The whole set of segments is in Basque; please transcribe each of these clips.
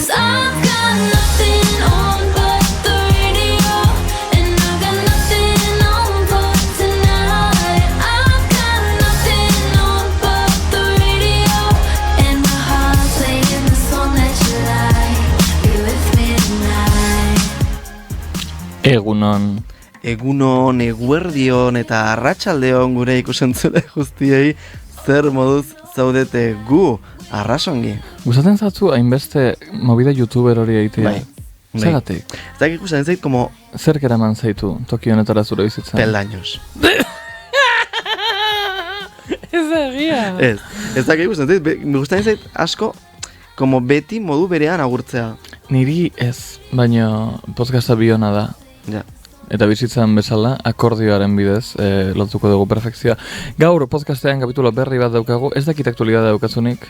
'Cause I've got nothing on but the radio, and I've got nothing on but tonight. I've got nothing on but the radio, and my heart playing the song that you like. Be with me tonight. Egunon, eguerdion eta arratsaldeon gure ikusentzule guztiei, zer moduz zaudete gu, arrasongi. Gustatzen zatzu hainbeste movida youtuber hori egitea? Bai. Zergatik? Ez dakik ikusten zait, como Zerk eraman zaitu Tokio honetara zure bizitzan? peldaños. Ez da egia. Ez dakik ikusten zait, me gustatzen zait asko, como beti modu berean agurtzea. Niri ez, baina podcasta biona da. Ja. Eta bizitzan bezala, akordioaren bidez, lotuko dugu perfekzioa. Gaur podcastean kapitulo berri bat daukagu, ez dakit aktualidadea daukatzunik?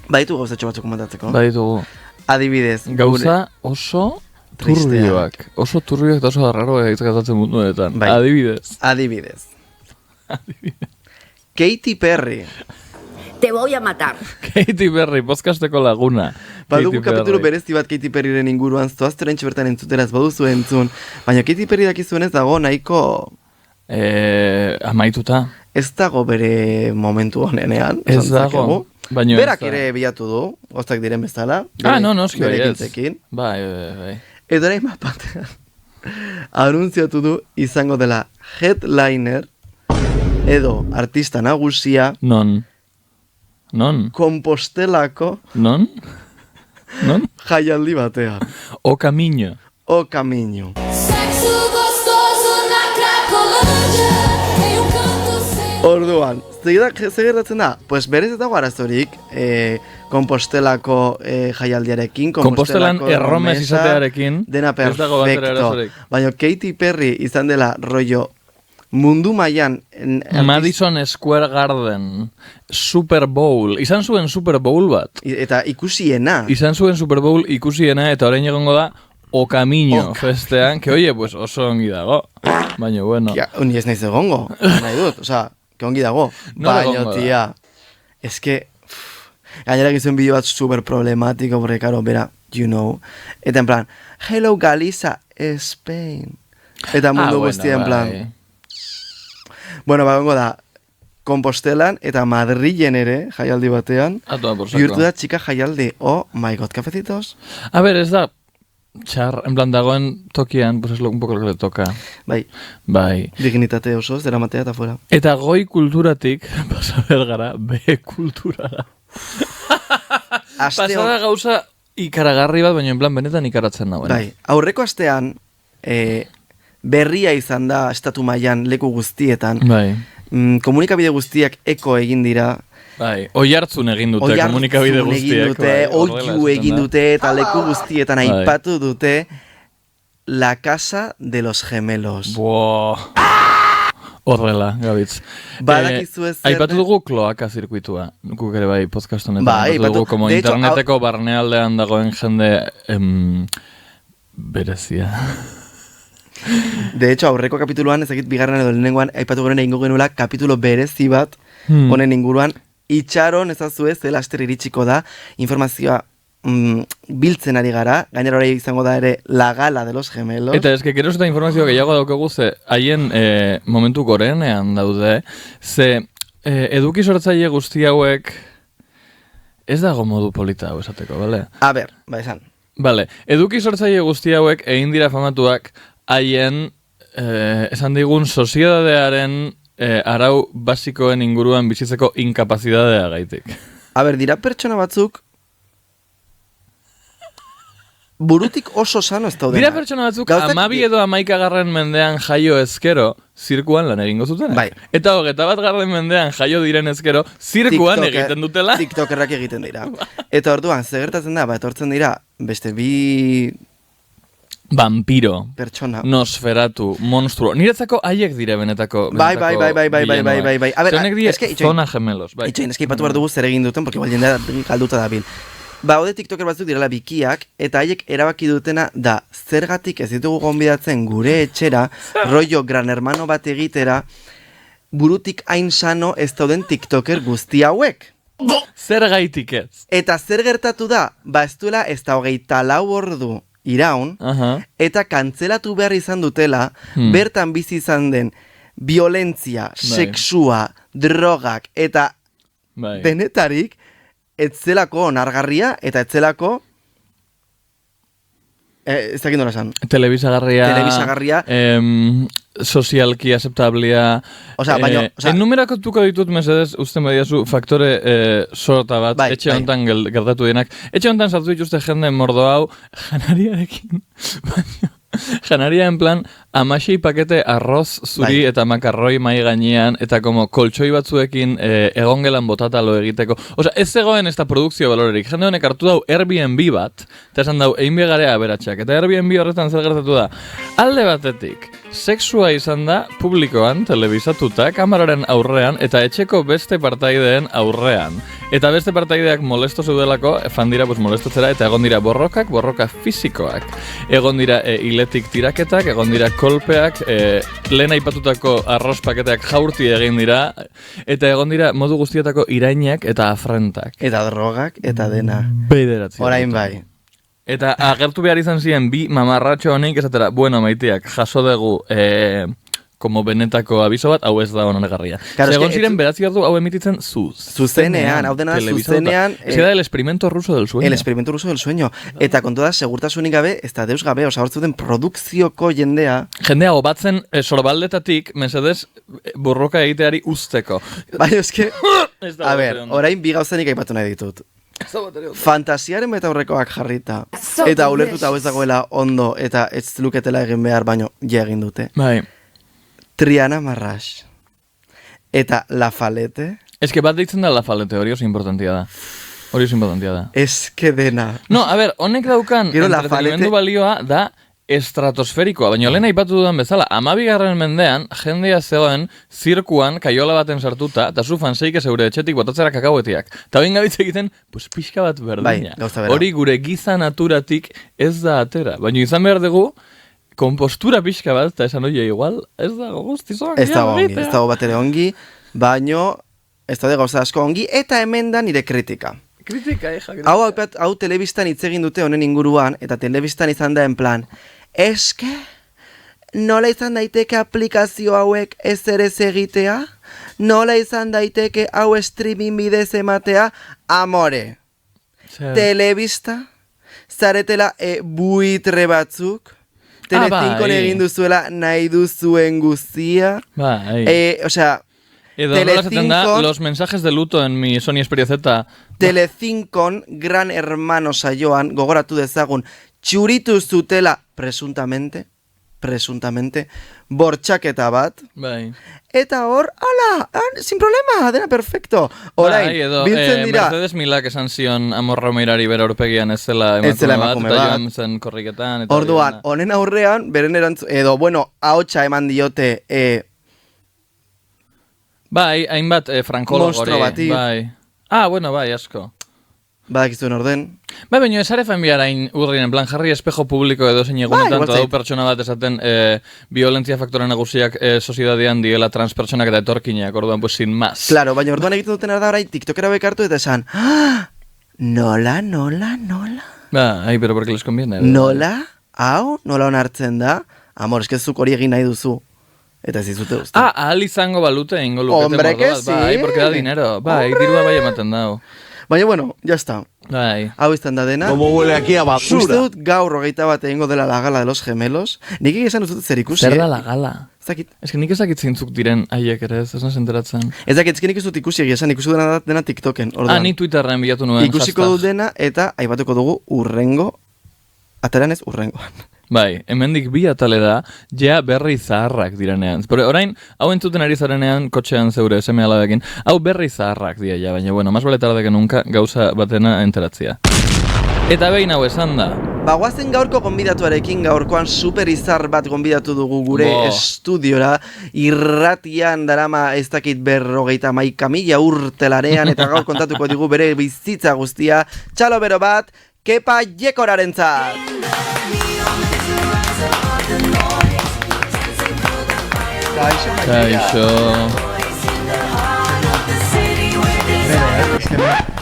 Baditu gauzatxo batzuk komentatzeko. Baditugu. Adibidez. Gauza oso turbioak. Oso turbioak eta oso arraroak egitakatzen munduetan. Bai. Adibidez. Katy Perry. Te voy a matar. Katy Perry, podcasteko laguna. Badugu Katy Perry. kapitulu berezi bat Katy Perryren inguruan, zoazterentxe bertan entzutera ez baduzu entzun, baina Katy Perry dakizuenez dago nahiko Amaituta. ez dago bere momentu honenean. Ez esan dago. dezakegu. Baina Berak ez da. ere bilatu du, goztak diren bezala. Noski bere bai ez. ekintzekin. Bai. Edo orain bat batean anuntziatu du izango dela headliner edo artista nagusia Non? Kompostelako Non? jaialdi batean. O Camino. O Camino. Sexo gostoso na Cracolândia, em canto sem. Orduan, zer gertatzen da? Pues berez ez dago arazorik Kompostelako jaialdiarekin, Kompostelan Kompostelako erromes erromesa, izatearekin. dena ez dago batere perfecto. arazorik. Baina Katy Perry izan dela rollo mundu mailan Madison Square Garden, Super Bowl, izan zuen Super Bowl bat. eta ikusiena. Izan zuen Super Bowl ikusiena eta orain egongo da O Camino festean, que oye, pues oso ongi dago. Baina bueno. Ja, uni ez naiz egongo, nahi dut, osea, que ongi dago. Nola Baina, egongo da? tia, es que, gainera gizuen bideo bat super problematiko, porque, karo, bera, you know, eta en plan, hello Galiza, Spain. Eta mundu guztia, en plan, bueno, bagongo da, Kompostelan eta Madrilen ere, jaialdi batean, Atoa por saco. bihurtu da txika jaialdi, oh my god, cafecitos. A ver, ez da txar, en plan dagoen tokian, pues es un poco lo que le toca. Bai. Dignitate oso, ez dera matea eta fuera. Eta goi kulturatik, pasa bergara, B kulturara. Aste Pasada gauza ikaragarri bat, baina en plan benetan ikaratzen nagoen. Bai, aurreko astean berria izan da estatu mailan leku guztietan. Bai. Komunikabide guztiak eko egin dira. Bai, oihartzun egin dute komunikabide Oihartzun egin guztiak. dute, oihu egin dute, eta leku guztietan Bai. aipatu dute La Casa de los Gemelos. Boa. Horrela, Gabitz. Badakizue zer... Aipatu dugu kloaka zirkuitua. Guk ere bai podcast honetan. Bai, aipatu dugu, como de hecho, interneteko barnealdean dagoen jende berezia. De hecho, aurreko kapituluan, ezakit bigarren edo lehenengoan, aipatu garen egingo genuela kapitulo berezi bat, honen inguruan, itxaron ezazue ze laster iritsiko da, informazioa biltzen ari gara, gainera hori izango da ere La Gala de los Gemelos. Eta eske gero eta informazio gehiago daukagu ze haien momentu gorenean daude, ze eduki sortzaile guzti hauek ez dago modu polita hau esateko, bale? A ber, ba esan. Bale, eduki sortzaile guzti hauek egin dira famatuak haien esan digun soziedadearen arau basikoen inguruan bizitzeko inkapazidadea gaitik. A ber, dira pertsona batzuk burutik oso sano ez daudenak. Dira pertsona batzuk 12 edo 11 mendean jaio ezkero, zirkuan lan egingo zutenak. Bai. Eta 21 mendean jaio diren ezkero, zirkuan egiten dutela. TikTokerrak egiten dira. Eta orduan, ze gertatzen da, etortzen dira, beste bi... Vampiro, pertsona. Nosferatu, monstruo. Niretzako haiek dire benetako Bai. A ber, honek dire zona gemelos. Bai. Itxoin, eski ipatu behar dugu zer egin duten, porque igual jendea galduta dabil. Ode TikToker batzuk direla bikiak, eta haiek erabaki dutena da, zergatik ez ditugu gonbidatzen gure etxera, rollo gran hermano bat egitera, burutik hain sano ez dauden TikToker guzti hauek. Zer gaitik ez? Eta zer gertatu da? Ba ez duela ez da 24 ordu iraun, eta kantzelatu behar izan dutela, bertan bizi izan den violentzia, sexua, drogak, eta denetarik, etzelako onargarria, eta etzelako ez dakit nola esan. Telebisagarria. Sozialki aceptablia. Enumeratuko ditut mesedez, uste mediazu faktore sorta bat, etxe honetan gertatu dienak. Etxe honetan sartu dituzte jende mordo hau, janariarekin. Janaria en plan, 16 pakete arroz zuri eta makarroi mai gainean, eta como koltsoi batzuekin egongelan botatalo egiteko. Osea, ez zegoen ez da produkzio balorerik. Jende honek hartu dau Airbnb bat, eta esan dau, egin begarea aberatxak. Eta Airbnb horretan zer gertatu da. Alde batetik, sexua izan da publikoan, telebizatuta, kameraren aurrean, eta etxeko beste partaideen aurrean. Eta beste partaideak molesto zeudelako, fan dira molestotzera, eta egon dira borroka fisikoak. Egon dira hiletik tiraketak, egon dira kolpeak, lehen aipatutako arroz paketeak jaurti egin dira, eta egon dira modu guztietako irainak eta afrentak. Eta drogak, eta dena. Beideratzi. Orain bai. Eta agertu behar izan ziren bi mamarratxo honik, esatera, bueno, maiteak, jaso dugu como benetako abiso bat, hau ez da honegarria. Segon ziren, beratzi hartu hau emititzen zuzenean, hau dena zuzenean. Ez da el experimento ruso del sueño. El experimento ruso del sueño. Eta kontu da, segurtasunik gabe, ez da deus gabe, osa hortzu den produkzioko jendea. Jendea, obatzen sorbaldetatik, mesedez, borroka egiteari usteko. Bai, eske, a ber, orain bi gauzanik aipatu nahi ditut. Fantasiaren betaurrekoak jarrita, eta ulertuta hau ez dagoela ondo, eta ez luketela egin behar, baino, ja egin dute. Bai. Triana Marrax. Eta La Falete. Ez que bat deitzen da La Falete, hori oso importantia da. Hori oso importantia da. Ez que dena. No, a ber, honek daukan entretenimendu balioa da estratosferikoa, baina lehen aipatu dudan bezala, 12. mendean, jendea zegoen zirkuan kaiola baten sartuta, eta zu fanseike zeure etxetik botatzera kakauetiak. Eta bain gabitze egiten, pues pixka bat berdina. Hori gure giza naturatik ez da atera. Baina izan behar dugu, kompostura pixka bat, eta esan oie igual, ez dago guztiz ongi. Ez dago bat ere ongi, baino ez da gauza asko ongi, eta hemen da nire kritika. Kritika, kritika. Hau telebistan hitz egin dute honen inguruan, eta telebistan izan da en plan, eske, nola izan daiteke aplikazio hauek ez ere egitea? Nola izan daiteke hau streaming bidez ematea? Amore, telebista, zaretela buitre batzuk, Telezinkon egin duzuela nahi duzuen guztia. Osea, edo nola zaten da, los mensajes de luto en mi Sony Xperia Z. Telezinkon Gran Hermano saioan, gogoratu dezagun, txuritu zutela, presuntamente, bortxaketa bat. Bai. Eta hor, ala, sin problema, dena perfecto. Orain, biltzen dira. Mercedes Milak esan zion Amorra Meirari bera aurpegian ez zela emakume bat, eta joan zen korriketan. Orduan, honen aurrean, beren erantzu, edo, bueno, ahotsa eman diote, bai, hainbat frankologori. Monstro bati. Bai. Bueno, bai, asko. Badakizuen orden. Bai, baina ez arefen biarain urrin, en plan, jarri espejo publiko edo zein egunetan, eta dau pertsona bat esaten violentzia faktore nagusiak soziedadian diela transpertsonak eta etorkinak, orduan, pues, sin más. Claro, baina orduan egiten duten da orain tiktokera bekartu eta esan, nola? Ba, pero porque les conviene. Nola? Hau? Nola onartzen da? Amor, eskezuk hori egin nahi duzu. Eta ez izute uste. Ahal izango balute ingo lukete Hombre, mordo bat, bai, porque da dinero. Bai, dirua bai ematen dau. Baina, bueno, ya está. Bai. Hau izan da dena. Como huele aquí a basura. Uste dut gaur 21 egingo dela la gala de los gemelos. Nik esan dut zer ikusi. Zer da la gala? Zakit. Ez que nik ezakit zeintzuk diren haiek ere, ez naz enteratzen. Ez dakit, nik ez dut ikusi esan, ikusi dena TikToken. Orduan. Ni Twitterren bilatu nuen. Ikusiko dut dena eta aipatuko dugu urrengo, ateran ez urrengoan. Bai, hemendik bi atalera, ja berri zaharrak direnean. Orain, hau entzuten ari zarenean, kotxean zeure seme alabekin, hau berri zaharrak dira ja, baina, bueno, más vale tarde que nunca gauza batena enteratzia. Eta behin hau esan da. Guazen gaurko gonbidatuarekin, gaurkoan super izar bat gonbidatu dugu gure estudiora, irratian darama ez dakit 51.000 urtelarean, eta gaur kontatuko digu bere bizitza guztia, txalo bero bat, Kepa Jekorarentzat. Kaixo.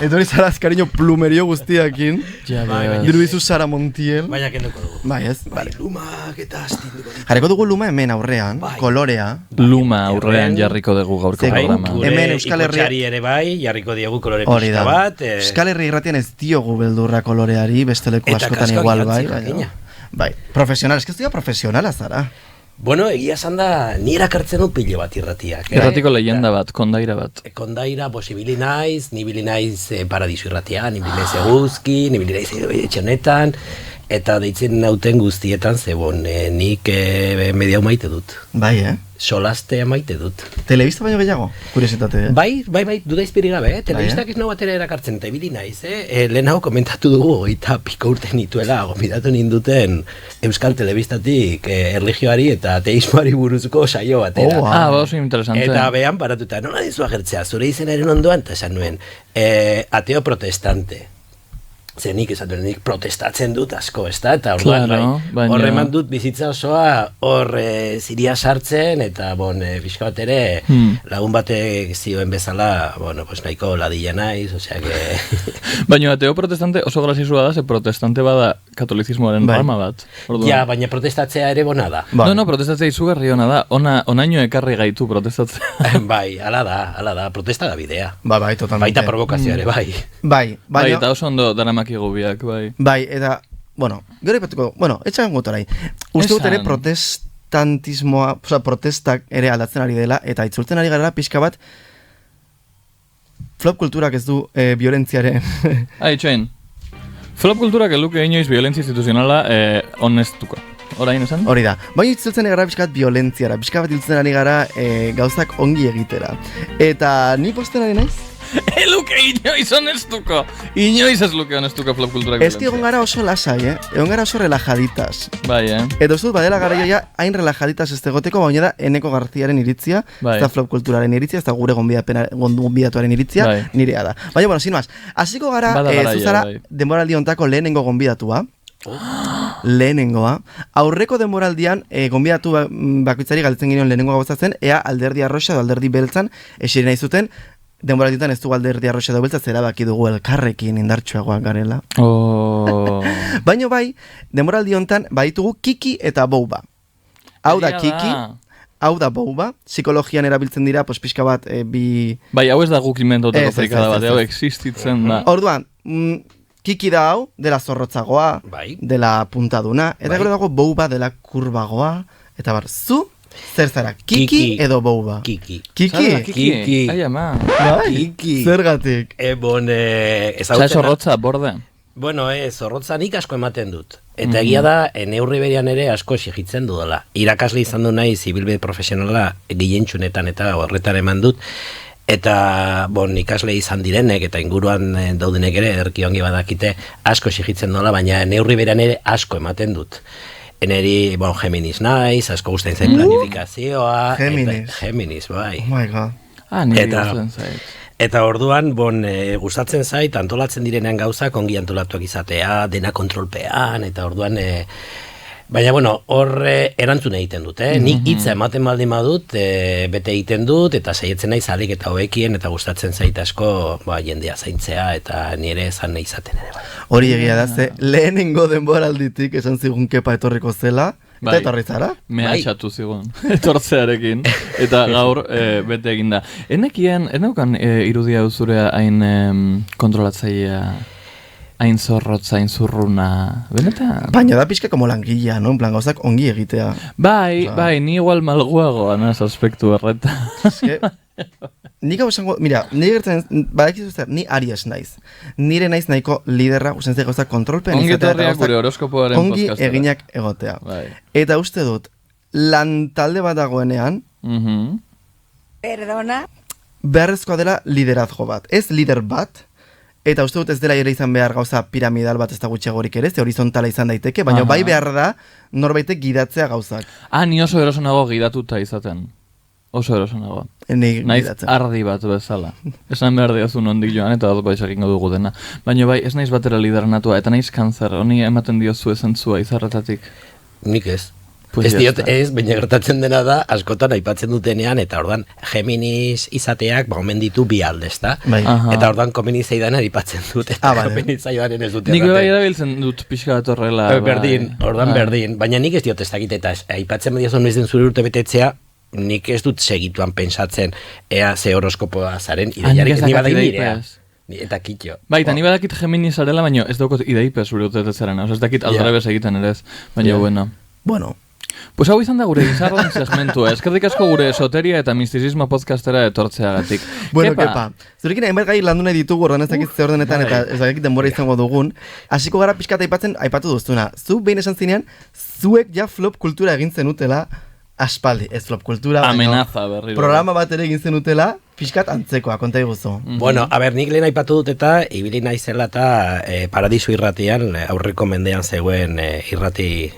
Etorri zara azkariño plumerio guztiakin. Ja, Dirudizu Sara Montiel. Baina kenduko dugu. Bai, ez? Vale. Lumak eta astinduko ditu. Jarriko dugu luma hemen aurrean, Bai. kolorea. Luma aurrean jarriko dugu gaurko Bai, programa. Gure Hemen Euskal Herria- ikotxari ere bai, jarriko diegu kolore Hori pixka da. bat. Euskal Herri irratian ez diogu beldurra koloreari, beste leku Eta askotan kaskoak igual, jantzi, bai. jakina. Bai, profesional, ez que profesionala zara. Bueno, egia esan da, ni erakartzen dut pilo bat irratiak. Irratiko leyenda bat, kondaira bat. Kondaira, ibili naiz, ni ibili naiz Paradiso irratian, ni ibili naiz Eguzki, ni ibili naiz etxe honetan, eta deitzen nauten guztietan, zebon, nik media maite dut. Bai, Solastea maite dut. Telebista baino gehiago, kuriositate, Bai, duda izpiri gabe, telebistak ez nago batera erakartzen, eta ibili naiz, lehenago komentatu dugu, eta piko urte nituela, gombidatu ninduten Euskal Telebistatik erlijioari eta ateismoari buruzko saio batera. Oh, Ah, oso interesante. Eta behan paratuta, nola dizu agertzea, zure izenaren ondoan, eta esan nuen, ateo protestante. Zenik esan duen, nik protestatzen dut asko, ez da? Eta orduan, Claro, baina- hor eman dut bizitza osoa, hor ziria sartzen, eta pixka bat ere, lagun batek zioen bezala, bueno, pues nahiko ladilla naiz, osea que... Baina ateo protestante oso grazisua da, ze protestante bada katolizismoaren Bai. rama bat. Orduan. Ja, baina protestatzea ere bona da. Bai. No, protestatzea izugarri ona da. Onaino ekarri gaitu protestatzea. Bai, ala da, protesta da bidea. Bai, totalmente. Baita provokazioa ere, bai. Bai, Bai, baina... eta oso ondo daramakigu biak, bai. Bai, eta, bueno, gero ipatuko, bueno, etxagan gotorai. Uste dut ere Esan. protestantismoa, oza, protestak ere aldatzen ari dela, eta itzultzen ari garela pixka bat, flop kulturak ez du violentziaren... Itxoin, flop kulturak eluke inoiz violentzia instituzionala honestuko. Orain esan? Hori da, baina itzultzen ari gara pixka bat violentziara, pixka bat itzultzen ari gara gauzak ongi egitera. Eta ni posten ari naiz? Eluke inoiz honestuko! Inoiz ez luke honestuko flop kulturak Ez egon gara oso lasai, egon gara oso relajaditas. Bai, Eta uste dut, badela garaia hain relajaditas ez egoteko, baina da Eneko Garziaren iritzia, Bai. ez da flop kulturaren iritzia, ez da gure gonbidatuaren iritzia, Bai. nirea da. Baina, bueno, sin más, hasiko gara, Bada garaia, zuzara, bai. denboraldi hontako lehenengo gonbidatua, lehenengoa. Aurreko denboraldian, gonbidatu bakoitzari galdetzen ginen lehenengo gauzatzen, ea alderdi arroxa edo alderdi beltzan esiri nahi zuten, denboraldietan ez du alderdi arroxa edo beltza, zera baki dugu elkarrekin indartsuagoak garela. Oh. Baina bai, denboraldi hontan baditugu Kiki eta Bouba. Hau da Egia Kiki, hau da Bouba, psikologian erabiltzen dira, pixka bat, bi... Bai, hau ez da guk inventotako Ez, ez, frikada ez, bat, ez, hau ez. existitzen da. Orduan, Kiki da hau, dela zorrotzagoa, Bai. dela puntaduna, eta Bai. gero dago Bouba dela kurbagoa, eta bar, zu, zer zara, Kiki Kiki. edo Bouba? Kiki. Kiki? Zara, Kiki. Ai, ama. Bai? Kiki. Zergatik? Bon, Osa, ezagutzen zorrotza, borde. Bueno, zorrotza nik asko ematen dut. Eta egia da, neurri berean ere asko exigitzen dudala. Irakasle izan du nahi, zibilbide profesionala gehientsunetan eta horretan eman dut. Eta, bon, ikasle izan direnek eta inguruan daudenek ere, erki ongi badakite, asko exigitzen dudala, baina neurri berean ere asko ematen dut. Eneri, bon, Geminis naiz, asko gustatzen zen planifikazioa. Geminis. Geminis, bai. Oh my god. Nire Eta- gustatzen zait. Eta orduan, bon, gustatzen zait, antolatzen direnean gauzak ongi antolatuak izatea, dena kontrolpean, eta orduan, baina, bueno, hor erantzun egiten dut, Nik hitza ematen baldin badut, bete egiten dut, eta saietzen naiz ahalik eta hobekien, eta gustatzen zait asko, jendea zaintzea, eta nire esan nahi izaten ere, bai. Hori egia da, ze lehenengo denboralditik esan zigun kepa etorriko zela, eta Bai. etorri zara? Mehatxatu zigun, etortzearekin, eta gaur bete eginda. Enaukan irudia zurea hain kontrolatzailea, hain zorrotza, hain zurruna, benetan? Baina da pixka como langilla, no? En plan, gauzak ongi egitea. Bai, Osa- bai, ni igual malguagoa naz aspektu horreta. Eske, nik hau esango, mira, nire gertzen, badakizu zer, ni Aries naiz. Nire naiz nahiko liderra, usten zei gauzak kontrolpean Ongi izatea, eta etorriak gauzak gure horoskopoaren ongi podcastera. eginak egotea. Bai. Eta uste dut, lan talde bat dagoenean, Mhm. beharrezkoa dela liderazgo bat. Ez lider bat, eta uste dut ez dela ere izan behar gauza piramidal bat ez da gutxiagorik ere, ze horizontala izan daiteke, baina Aha. bai behar da norbaitek gidatzea gauzak. Ni oso erosonago gidatuta izaten. Oso erosonago. Ni Naiz gidatzen. ardi bat bezala. Esan behar diazu nondik joan eta dut baiz egingo dugu dena. Baina bai, ez naiz batera lidernatua, eta naiz kanzer, honi ematen diozu ezentzua izarretatik. Nik ez. Pues ez ya diot está. ez, baina gertatzen dena da, askotan aipatzen dutenean, eta ordan Geminis izateak omen ditu bi alde, ezta? Bai. Aha. Eta ordan komeni zeidan aipatzen dut, eta Vale. komeni zaioaren ez dute Nik bai erraten. erabiltzen dut pixka bat horrela. Berdin, ordan Bai. berdin, baina nik ez diot ez dakit, eta aipatzen badiazu noiz den zure urte betetzea, nik ez dut segituan pensatzen ea ze horoskopoa zaren, Ah, nik ez ni dakat badai ideipez. nirea. Eta kitxo. Bai, eta ni badakit Gemini zarela, baina ez daukot ideipe zure urtetetzaren. Osa ez dakit aldrebes egiten ere ez, baina bueno. Bueno, Pues hau izan da gure izarren segmentua. Eskerrik asko gure esoteria eta mistizismo podcastera etortzeagatik. bueno, kepa. Zurekin hainbat gai landu nahi ditugu, ordan ez dakit ze ordenetan, eta ez dakit denbora izango dugun. Hasiko gara pixkat aipatu duzuna. Zu behin esan zinean, zuek ja flop kultura egin zenutela aspaldi. Ez flop kultura, baina Amenaza berriro. programa bat ere egin zenutela, pixkat antzekoa, konta iguzu. Bueno, a ber, nik lehen aipatu dut eta ibili naizela eta Paradisu irratian, aurreko mendean zegoen irrati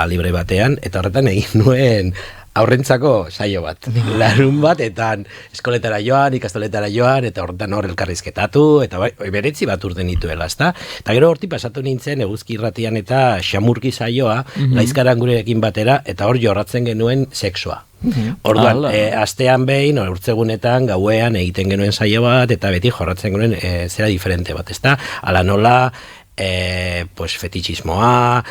libre batean, eta horretan egin nuen aurrentzako saio bat. Larun batetan eskoletara joan, ikastoletara joan, eta horretan hor elkarrizketatu, eta bai, beretzi bat urte nituela, ezta? Eta gero horti pasatu nintzen eguzki irratian eta xamurki saioa, laizkaran gurekin batera, eta hor jorratzen genuen sexua. Orduan, Ala. astean behin, urtzegunetan, gauean egiten genuen saio bat, eta beti jorratzen genuen zera diferente bat, ezta? Ala nola, pues fetichismoa,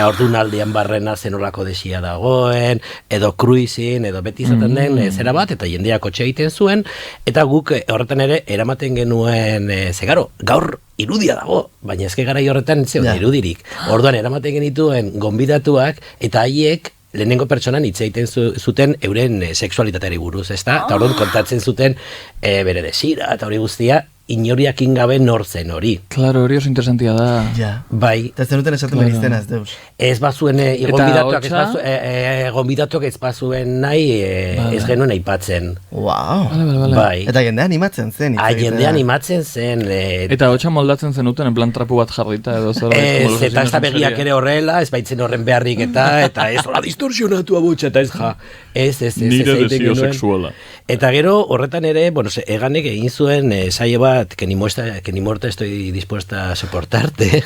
ordunaldian barrena zenolako desia dagoen, edo cruising, edo beti izaten den zera bat, eta jendeak kotxe egiten zuen, eta guk horretan ere eramaten genuen, zegaro, gaur irudia dago, baina ezke garai horretan ez zegoen Ja. irudirik. Orduan eramaten genituen gonbidatuak, eta haiek lehenengo pertsonan hitz egiten zuten euren sexualitateari buruz, ezta? Eta orduan kontatzen zuten bere desira, eta hori guztia, inoriakin gabe nor zen hori. Claro, hori oso interesantia da. Ja. Bai, Eta zenuten esaten Claro. behar izena ez deus. ez bazuen Eta gonbidatuak ez hotza? gonbidatuak ez bazuen nahi ez genuen aipatzen. Wow. Bale. Bai. Eta jende animatzen zen. hitz egitera. Jende animatzen zen, Eta hotxa moldatzen zenuten, en plan trapu bat jarrita edo zer. eta ez da begiak ere horrela, ez baitzen horren beharrik eta ez hola distorsionatu abutsa, eta ez Nire egiten desio genuen. sexuala. Eta gero horretan ere, bueno, Eganek egin zuen saio bat, que ni muerta estoy dispuesta a soportarte.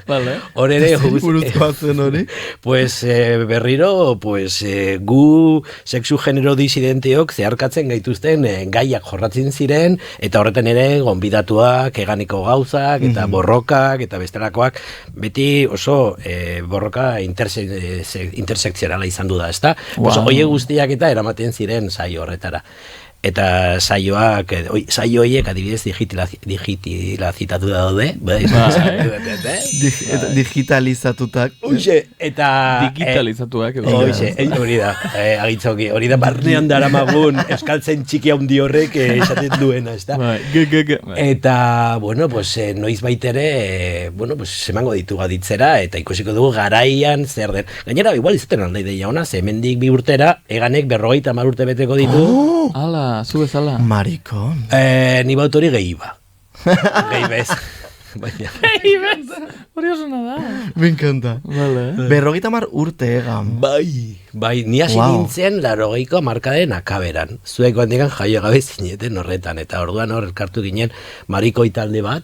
Vale. Hor ere, Buruzkoa zen hori. pues berriro, pues gu sexu genero disidenteok zeharkatzen gaituzten gaiak jorratzen ziren, eta horretan ere gonbidatuak, eganiko gauzak, eta borrokak, eta bestelakoak, beti oso borroka intersekzionala izan du da, ezta? Pues, oie guztiak eta eramaten ziren saio horretara. Eta saio horiek adibidez digitalizatu daude, bai? Digitalizatutak. Hoxe, eta... Digitalizatuak edo. Hoxe, hori da, agitzoki, hori da barnean daramagun euskaltzen txiki handi horrek esaten duena, ez da? Bai. Eta, bueno, pues, noiz baitere, bueno, pues, emango ditu gaditzera, eta ikusiko dugu garaian zer den. Gainera, igual izaten alda ideia ona, ze hemendik 2 urtera, Eganek 50 urte beteko ditu, Ala, zu bezala. Marikon. ni baut hori gehi ba. Gehi bez. Baina, Hori oso da. Me encanta. Vale. 50 urte egan. bai, ni hasi Wow. nintzen 80ko markaden akaberan. Zuek handikan jaio gabe zineten horretan, eta orduan hor elkartu ginen marikoi talde bat,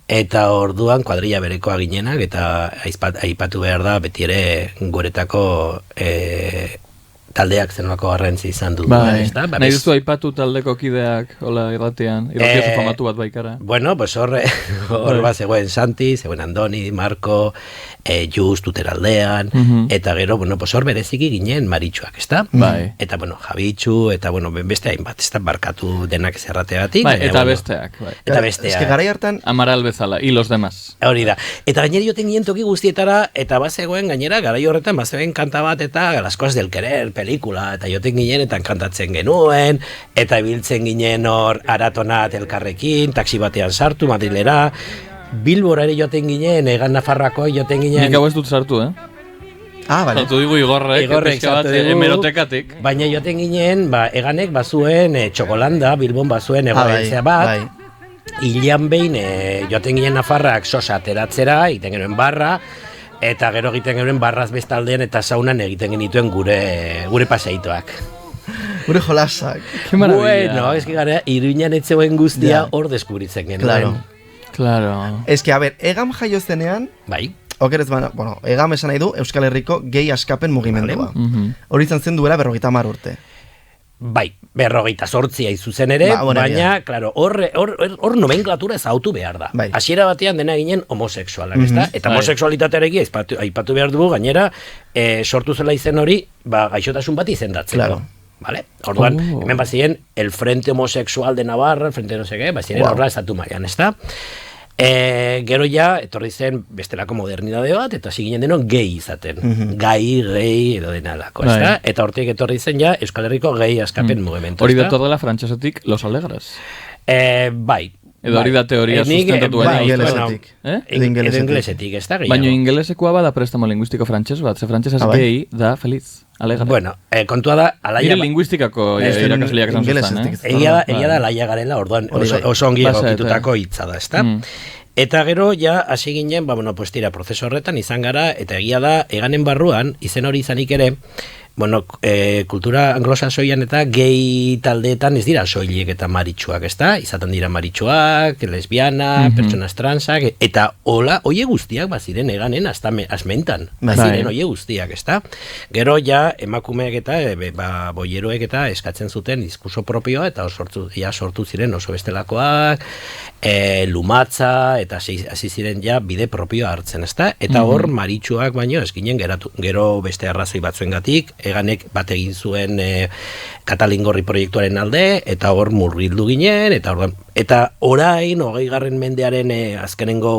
eta orduan kuadrilla berekoa ginenak, eta aipatu behar da beti ere guretako taldeak zenolako garrantzi izan du. Bai. ezta? Ba, Nahi bez- duzu aipatu taldeko kideak, hola, irratian. Irrati oso famatu bat baikara. Bueno, pues hor bat zegoen Santi, zegoen Andoni, Marco, Just, Uteraldean, eta gero, bueno, pues hor bereziki ginen Maritxuak, ezta? Bai. Eta, bueno, Jabitxu, eta, bueno, beste hainbat, ezta, barkatu denak zerrateagatik. Bai, baina, eta bueno, besteak, bai. Eta Es que bestea. garai hartan, Amaral bezala, y los demás. Hori da. Eta gainera joten ginen toki guztietara, eta bazegoen gainera, garai horretan, bazegoen kanta bat, eta Las cosas del querer, pelikula, eta joten ginen, eta kantatzen genuen, eta ibiltzen ginen hor aratonat elkarrekin, taxi batean sartu, Madrilera, Bilbora ere joten ginen, Egan Nafarroako joten ginen. Nik hau ez dut sartu, vale. Sartu digu Igorrek, Igorrek pixka bat, sartu digu. hemerotekatik. Baina joten ginen, Eganek bazuen Txokolanda, Bilbon bazuen egoitzea bat, bai. hilean behin joten ginen Nafarrak sosa ateratzera, egiten genuen barra, eta gero egiten genuen barraz bestaldean eta saunan egiten genituen gure paseitoak. Gure jolasak. Qué maravilla. Bueno, ez que gara, Iruñan etzeuen guztia Ja. hor deskubritzen genuen. Claro. Claro. Es que, a ver, Egam jaio zenean, Bai, okerez bana, bueno, egam esan nahi du Euskal Herriko gehi askapen mugimendua. Hori izan zen duela 50 urte. Bai, 58 hain zuzen ere, baina, claro, hor nomenklatura ezautu behar da. Bai. Hasiera batean dena ginen homosexualak, ezta? Eta homosexualitatearekin aipatu behar dugu, gainera, sortu zela izen hori, gaixotasun bat izendatzeko. Claro. Vale? Orduan, hemen bazien, el Frente Homosexual de Navarra, el Frente no sé qué, bazien horra estatu mailan, ezta? Gero ja, etorri zen bestelako modernidade bat, eta ziginen denon gehi izaten. Gai, gehi, edo denalako, ezta? Eta hortik etorri zen ja, Euskal Herriko gehi askapen mugimendu. Hori datorrela frantsesetik Los Alegres. Bai. Edo hori da teoria sustentatu bai, ingelesetik. Edo ingelesetik, ez da? Baina ingelesekoa bada prestamo lingüistiko frantses bat, ze frantsesez gehi da feliz. Alegre. Bueno, kontua da, alaia... Nire lingüistikako irakasleak esan zuztan, Egia da alaia garela, orduan oso ongi egokitutako hitza da, ezta? Eta gero, ja, hasi ginen, pues tira, prozesu horretan izan gara, eta egia da, eganen barruan, izen hori izanik ere, kultura anglosaxoian eta gehi taldeetan ez dira soilik eta maritxuak, ezta? Izaten dira maritxuak, lesbiana, pertsonas transak, eta oie guztiak baziren eganen azmentan. Baziren oie guztiak, ezta? Gero ja emakumeek eta boieroek eta eskatzen zuten diskurso propioa eta sortu ziren oso bestelakoak, lumatza eta hasi ziren ja bide propioa hartzen, ezta? Eta hor maritxuak baino ez ginen geratu. Gero beste arrazoi batzuengatik eganek bat egin zuen Katalingorri proiektuaren alde, eta hor murgildu ginen, eta orain, 20. mendearen azkenengo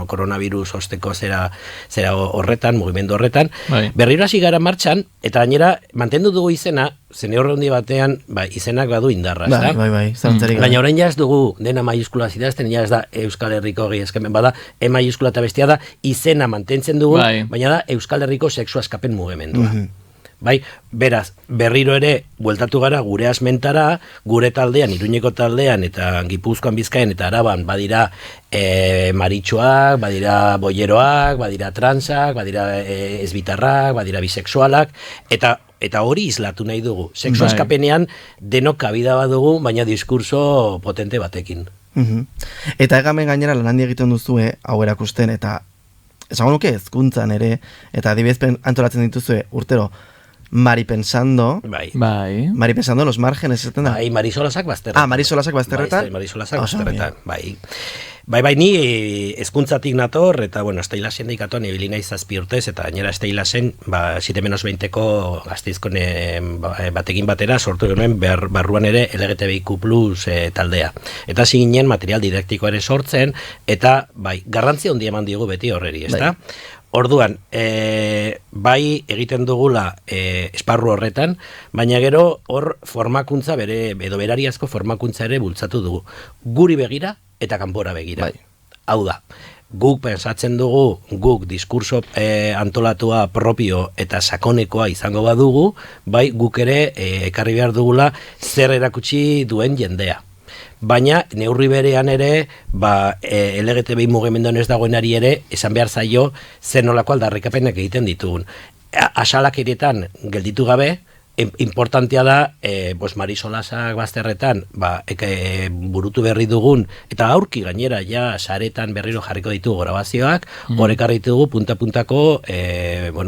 koronavirus osteko zera horretan, mugimendu horretan, berriro hasi gara martxan, eta gainera, mantendu dugu izena, zene horrendi batean, izenak badu indarra, ez da? Bai, zantzarik. Baina orain ja ez dugu dena maiuskula zidazten, ja ez da Euskal Herriko gehi eskapen, bada, maiuskula eta bestia da, izena mantentzen dugu, baina da Euskal Herriko sexu askapen mugimendua. Bai, beraz, berriro ere bueltatu gara gure asmentara, gure taldean, Iruñeko taldean eta Gipuzkoan, Bizkaian eta Araban badira maritxoak, badira boieroak, badira transak, badira ezbitarrak, badira bisexualak, eta hori islatu nahi dugu. Sexu askapenean denok kabida badugu, baina diskurso potente batekin. Eta egamen gainera lan handi egiten duzue, hau erakusten, eta esango nuke hezkuntzan ere, eta adibidez antolatzen dituzue urtero, Maripensando. Bai. Pensando los márgenes. Bai, Marisolasak bazterretan. Marisolasak bazterretan. Marisolasak bazterretan, bai. Bai, ni hezkuntzatik nator, eta, esteilasien dikatuan ibili naiz 7 urtez, eta gainera esteilasen, 7-20ko gazteizkon batekin batera sortu genuen barruan ere LGTBIQ+ taldea. Eta hasi ginen material didaktikoa ere sortzen, eta, garrantzia handia eman diogu beti horreri, ezta? Orduan, bai egiten dugula esparru horretan, baina gero hor formakuntza edo berariazko formakuntza ere bultzatu dugu. Guri begira eta kanpora begira. Hau da, guk pensatzen dugu, guk diskurso antolatua propio eta sakonekoa izango badugu, bai guk ere ekarri behar dugula zer erakutsi duen jendea. Baina neurri berean ere, LGTBI mugimenduan ez dagoenari ere, esan behar zaio zer nolako aldarrikapenak egiten ditugun. Asalak eretan gelditu gabe, importantea da, Marisolasak bazterretan, burutu berri dugun, eta aurki gainera, ja, saretan berriro jarriko ditugu grabazioak, horrekarri ditugu punta-puntako,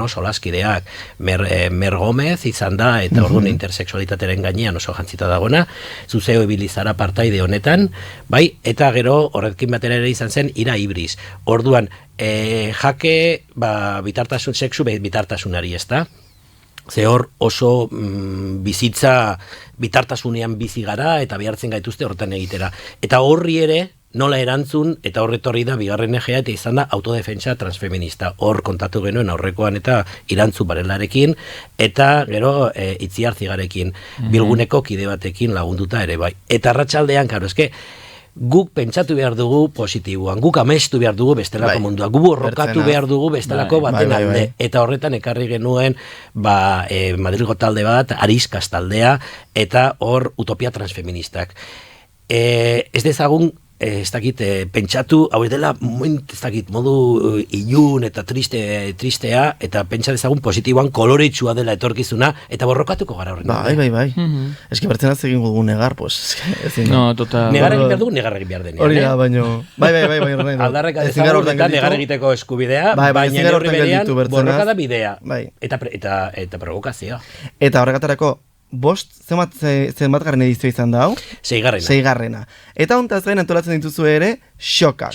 solaskideak. Mer Gomez izan da, eta orduan intersexualitateren gainean oso jantzita dagona, zuzeo ibilizara partaide honetan, bai, eta gero horrekin batera ere izan zen, Ira Ibriz. Orduan, jake, bitartasun, sexu bitartasunari, ez da? Ze hor oso bizitza bitartasunean bizi gara eta behartzen gaituzte horretan egitera. Eta horri ere nola erantzun eta horretorri da bigarren egea eta izan da autodefentsa transfeminista. Hor kontatu genuen aurrekoan eta irantzu barelarekin eta gero Itziar Zigarekin, Bilguneko kide batekin lagunduta ere bai. Eta arratsaldean, karo, eske guk pentsatu behar dugu positiboan, guk amestu behar dugu bestelako mundua, guk borrokatu behar dugu bestelako baten alde, eta horretan ekarri genuen Madrilgo talde bat, Ariskas taldea, eta hor utopia transfeministak. Ez dezagun ez dakit, pentsatu, hau dela, ez dakit, modu ilun eta tristea, eta pentsa dezagun positiboan koloretsua dela etorkizuna, eta borrokatuko gara horren. Bai. Eski bertzen az egin gugu negar, pues, ezin. No, total. Negar egin behar dugu, negar egin behar denean. Hori da, baino... Bai, horrein. Aldarreka dezagun eta negar egiteko eskubidea, baina neurri berean borroka da bidea. Eta provokazioa. Eta horregatarako, zenbat garren edizio izan da hau? 6. Eta hontaz gain antolatzen dituzu ere, Xoka.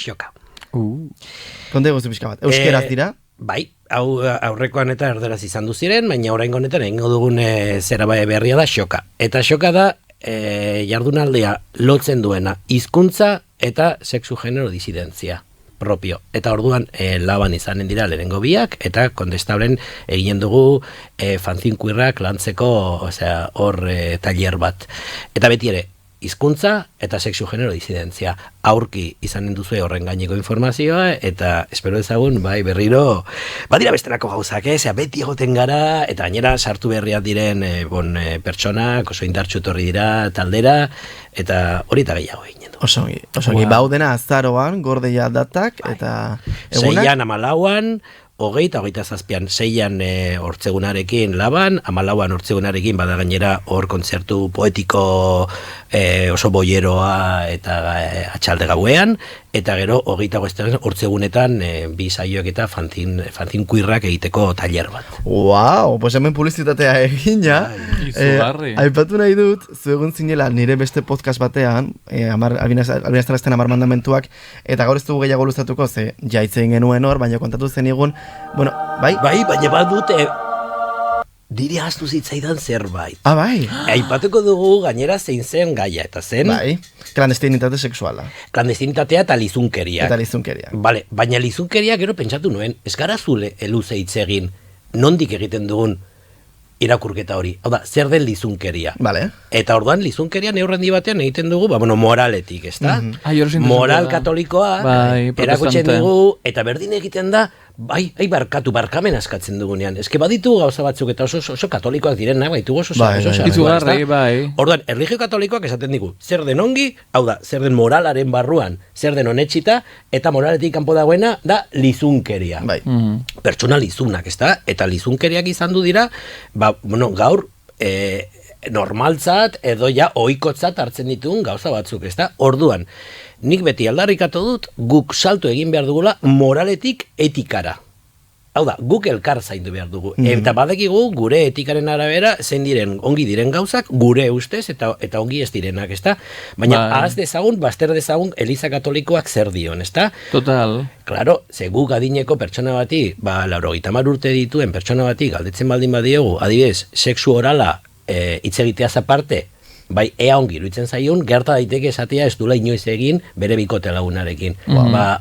Konte guztu pixka bat. Euskeraz dira? Bai, hau aurrekoan eta erderaz izan duziren, baina oraingo honetan egingo dugun zera berria da Xoka. Eta Xoka da jardunaldea lotzen duena hizkuntza eta sexu genero disidentzia propio. Eta orduan laban izanen dira lehenengo biak, eta kondestablen eginen dugu fanzinkuirrak lantzeko hor taller bat. Eta beti ere, hizkuntza eta sexu genero disidentzia. Aurki izanen duzu horren gaineko informazioa, eta espero ezagun, bai, berriro, badira bestelako gauzak, beti egoten gara, eta gainera sartu berriak diren pertsonak, oso indartsu etorri dira taldera, eta hori eta gehiago egin du. Oso baudena azaroan, gordeia datak, eta egunak? 6an 14an, 20 eta 27an, 6an hortzegunarekin laban, 14an hortzegunarekin bada gainera hor kontzertu poetiko oso boieroa eta atxalde gauean, eta gero 25 hortzegunetan bi saioak eta fanzinkuirrak egiteko taller bat. Wow, pues hemen publizitatea egina. Izugarri. Aipatu nahi dut, zu egun zinela nire beste podcast batean, albinaztarazten 10 mandamentuak, eta gaur ez dugu gehiago luzatuko, ze jaitzen genuen hor, baina kontatu zenigun, bueno, bai? Bai, baina bat dute, dire ahaztu zitzaidan zerbait. Bai? Aipatuko dugu gainera zein zen gaia, eta zen... Bai, klandestinitate sexuala. Klandestinitatea eta lizunkeria. Vale, baina lizunkeria gero pentsatu nuen, ez gara zule eluze hitz egin, nondik egiten dugun irakurketa hori. Hau da, zer den lizunkeria. Vale. Eta orduan lizunkeria neurrendi batean egiten dugu, moraletik, ezta? Moral katolikoa, erakutzen dugu, eta berdin egiten da, bai, barkamen askatzen dugunean. Eske baditu gauza batzuk eta oso katolikoak direnak, baitugu oso izugarri, bai. Orduan, erlijio katolikoak esaten digu, zer den ongi, hau da, zer den moralaren barruan, zer den onetxita, eta moraletik kanpo dagoena da lizunkeria. Bai. Pertsona lizunak, ezta? Eta lizunkeriak izan du dira, gaur normaltzat edo ja ohikotzat hartzen ditugun gauza batzuk, ezta? Orduan, nik beti aldarrikatu dut, guk salto egin behar dugula moraletik etikara. Hau da, guk elkar zaindu behar dugu. Eta badekigu gure etikaren arabera zein diren, ongi diren gauzak, gure ustez eta ongi ez direnak, ezta? Baina ahaz dezagun, bazter dezagun Eliza Katolikoak zer dion, ezta? Total. Claro, ze guk adineko pertsona bati, 90 urte dituen pertsona bati galdetzen baldin badiogu, adibidez, sexu orala hitz egiteaz aparte, bai, ea ongi iruditzen zaion, gerta daiteke esatea ez dula inoiz egin bere bikote lagunarekin.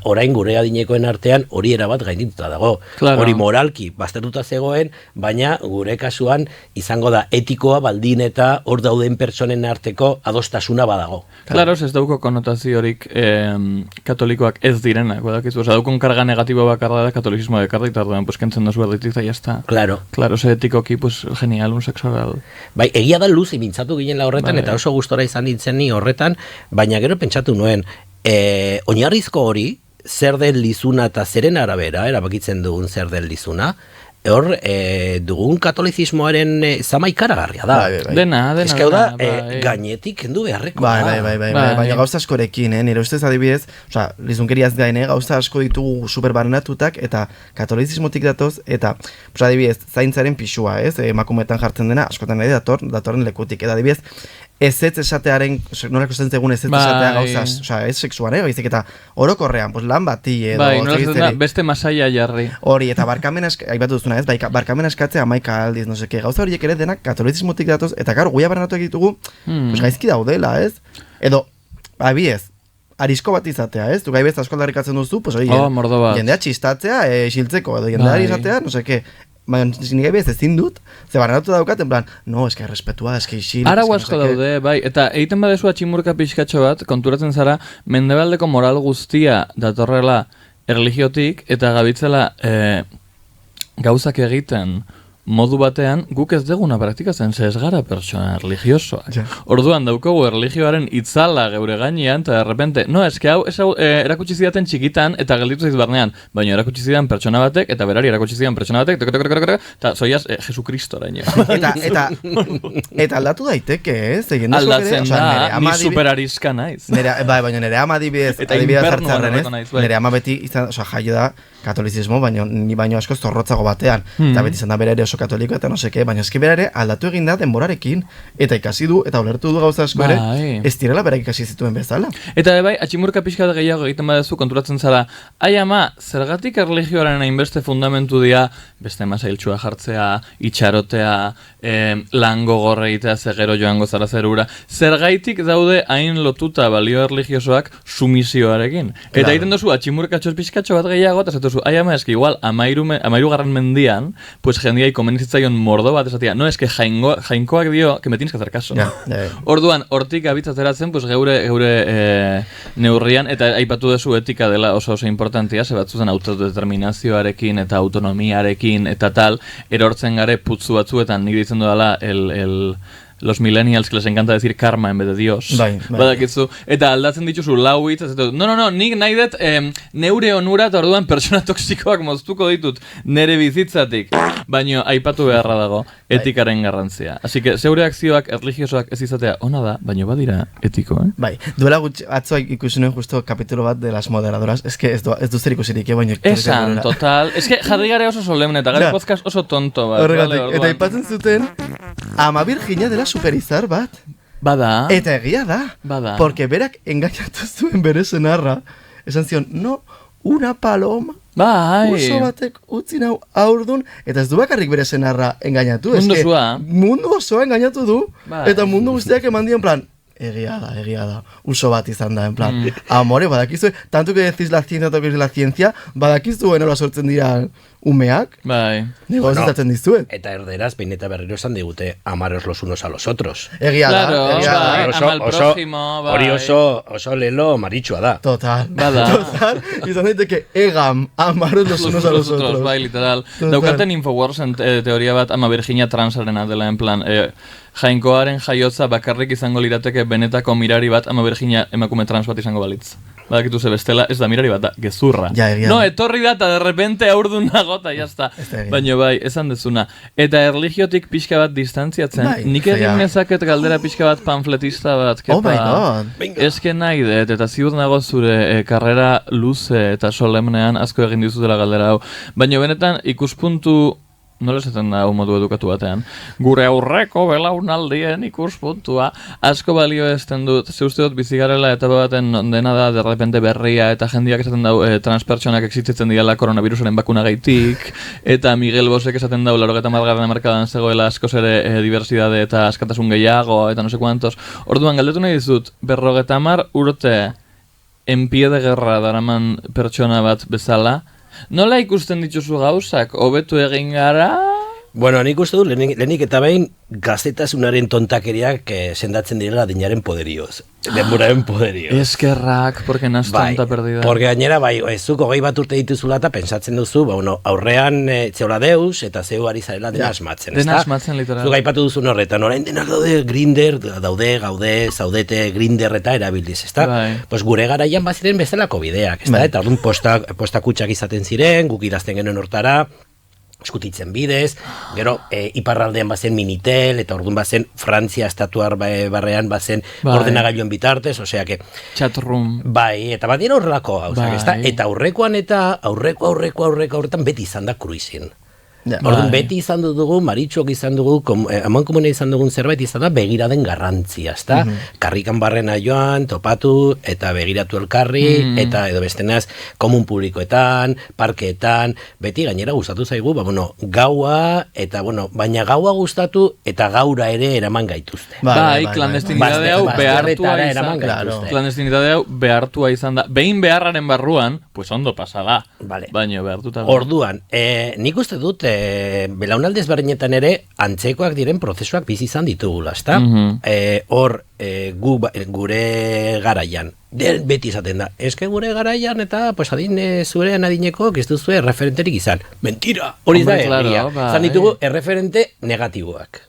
Orain gure adinekoen artean hori erabat gaindituta dago. Hori moralki baztertuta zegoen, baina gure kasuan izango da etikoa baldin eta hor dauden pertsonen arteko adostasuna badago. Claro, ez dauko konotaziorik katolikoak ez direnak, badakizu, daukon karga negatibo bakarra da katolizismoa dekarra, eta orduan, pues kentzen dozu erditik da jazta. Claro, ze etikoki, pues genial, un sexo oral. Bai, egia da luzi mintzatu ginen la horretan, eta oso gustora izan ditzen ni horretan, baina gero pentsatu nuen, oinarrizko hori, zer den lizuna eta zeren arabera, erabakitzen dugun zer den lizuna, hor, dugun katolizismoaren zama ikaragarria da. Dena. Ez hau da, gainetik kendu beharreko. Baina gauza askorekin, nire ustez adibidez, lizunkeriaz gaine, gauza asko ditugu superbarnatutak, eta katolizismotik datoz, eta adibidez, zaintzaren pixua, emakumetan jartzen dena, askotan ere datorren lekutik, eta adibidez, ez esatearen, nolako zen zegoen ez esatea gauza, ez sexuan, baizik eta orokorrean, lan bati edo... Bai, nolako beste masaia jarri. Hori, eta barkamen aipatu duzuna, ez, barkamen askatzea 11 aldiz, no seke, gauza horiek ere denak katolizismotik datoz, eta garo, guia barnatuak ditugu, gaizki daudela, ez? Edo, abiez, arisko bat izatea, ez? Du gaibez asko aldarrikatzen duzu, pues hori, jendea txistatzea, xiltzeko, edo jendeari izatea, no seke, nik gaibez ezin dut, ze barnatu daukat, en plan, no, eski respetua, eski xil... Arau asko daude, bai, eta egiten badezu atximurka pixkatxo bat, konturatzen zara, mendebaldeko moral guztia datorrela erlijiotik, eta gabitzela gauzak egiten modu batean guk ez deguna praktikatzen, ze ez gara pertsona religiosoak. Ja. Orduan daukagu erlijioaren itzala geure gainean, eta de repente, no, eske hau erakutsi zidaten txikitan eta gelditu zaiz barnean, baina erakutsi zidan pertsona batek, eta berari erakutsi zidan pertsona batek, eta zoiaz Jesucristoraino. Eta aldatu daiteke, ez? Aldatzen da, ni superariska naiz. Baina nire ama adibidez infernuan jartzearen, horreko naiz, bai. nire ama beti izan, jaio da katolizismo, baina ni baino asko zorrotzago batean. Eta beti izan da bere ere oso katoliko eta no seke, baina eski bere ere aldatu egin da denborarekin, eta ikasi du, eta ulertu du gauza asko ere, ez direla berak ikasi zituen bezala. Eta bai, atximurka pixka da gehiago egiten badezu konturatzen zara, ai ama, zergatik erlijioaren hainbeste fundamentu dira, beste masailtsua jartzea, itxarotea, lan gogorra egitea zegero joango zara zerura, zergaitik daude hain lotuta balio erlijiosoak sumisioarekin. Eta egiten duzu atximurkatxo pixkatxo bat gehiago, eta zatuzu, ai ama, eski igual, amairu garran mendian, pues jendiai komenizitzaion mordo bat esatia, no, eske jainkoak dio, que me tienes que hacer caso. Orduan, hortik abitzateratzen, pues geure neurrian, eta aipatu dezu etika dela oso importantia, ze batzuzen autodeterminazioarekin eta autonomiarekin eta tal, erortzen gare putzu batzuetan, nik ditzen dudala, los millennials que les encanta decir karma en vez de Dios. Bai. Badakizu, eta aldatzen dituzu lau hitz, no, nik nahi dut neure onura eta orduan pertsona toksikoak moztuko ditut nere bizitzatik. Baina aipatu beharra dago etikaren garrantzia. Así que zeure akzioak erlijiosoak ez izatea ona da, baina badira etiko, Bai, duela atzo ikusi nuen justo kapitulo bat de las moderadoras, eske ez du zer ikusirik, baina... Esan, total. Eske jarri gare oso solemne, eta gare podcast oso tonto bat. Horregatik, eta aipatzen zuten Ama Virginia dela superizar bat. Bada. Eta egia da. Bada. Porque berak engainatu zuen bere senarra. Esan zion, no, una paloma. Bai. Uso batek utzi nau aurdun, eta ez du bakarrik bere senarra engainatu. Mundu osoa. Mundu osoa engainatu du. Bai. Eta mundu guztiak eman dio en plan, egia da. Uso bat izan da, en plan. Amore, badakizu, tanto que decís la ciencia, tanto que es la ciencia, badakizu nola sortzen dira umeak. Bai. Negozitatzen dizuet. Eta erderaz, behin eta berriro esan digute, amaros los unos a los otros. Egia Claro, da. bai. Ama el prójimo, bai. Hori oso lelo maritxua da. Total. Bada. Total. Izan daiteke egam, amaros los unos a los otros. Bai, literal. Total. Daukaten Infowarsen teoria bat Ama Virginia transarena dela, en plan, jainkoaren jaiotza bakarrik izango lirateke benetako mirari bat Ama Virginia emakume trans bat izango balitz. Badakitu ze bestela, ez da mirari bat da, gezurra. Ja, egia. No, etorri da, eta de repente aurdun nago, eta jazta. Baina bai, esan dezuna. Eta erlijiotik pixka bat distantziatzen, Bai, nik egin nezaket galdera pixka bat panfletista bat, kepa. Oh my god. Eske nahi dut, eta ziur nago zure karrera luze eta solemnean asko egin dizutela galdera hau. Baina benetan ikuspuntu, nola esaten da modu edukatu batean, gure aurreko belaunaldien ikuspuntua asko balio ezten dut, ze uste dut bizigarela eta baten dena da de repente berria eta jendiak esaten dau transpertsonak existitzen diala koronavirusaren bakuna gaitik, eta Miguel Bosek esaten dau 80. hamarkadan zegoela askoz ere diversidade eta askatasun gehiago eta no sé cuantos. Orduan galdetu nahi dizut, 50 urte en pie de guerra daraman pertsona bat bezala, nola ikusten dituzu gauzak, hobetu egin gara? Bueno, nik uste du, lehenik eta behin gaztetasunaren tontakeriak sendatzen direla dinaren poderioz. Denboraren poderioz. Eskerrak, porque nas tonta perdida. Porque gainera, bai, zuk 20 bat urte dituzula eta pensatzen duzu, aurrean zeola deus eta zeu ari zarela dena asmatzen. Dena asmatzen, literal. Zuk aipatu duzun horretan, orain denak daude Grindr, zaudete Grindr eta erabildiz, ezta? Bai. Pues gure garaian baziren bezalako bideak, ezta? Eta orduan postakutxak izaten ziren, guk idazten genuen hortara, eskutitzen bidez, gero iparraldean bazen Minitel, eta orduan bazen Frantzia estatuar barrean bazen ordenagailuen bitartez, osea que... Chatroom. Bai, eta badien horrelako gauzak, ezta? Bai. Eta aurrekoan beti izan da kruizin. Orduan beti izan dugu, maritxok izan dugu, aman komune izan dugun zerbait izan da begiraden garrantzia, ezta? Karrikan barrena joan, topatu, eta begiratu elkarri, eta edo bestenaz, komun publikoetan, parkeetan, beti gainera gustatu zaigu, gaua, eta baina gaua gustatu, eta gaura ere eraman gaituzte. Bai, klandestinidade hau behartua izan da. Behin beharraren barruan, pues ondo pasa da. Baina behartuta. Orduan, nik uste dut, belaunaldi ezberdinetan ere antzekoak diren prozesuak bizi izan ditugula, ezta? Hor, gure garaian, beti izaten da, eske gure garaian eta pues zurean adineko ez duzue referenterik izan. Mentira, hori da egia. Izan ditugu erreferente negatiboak.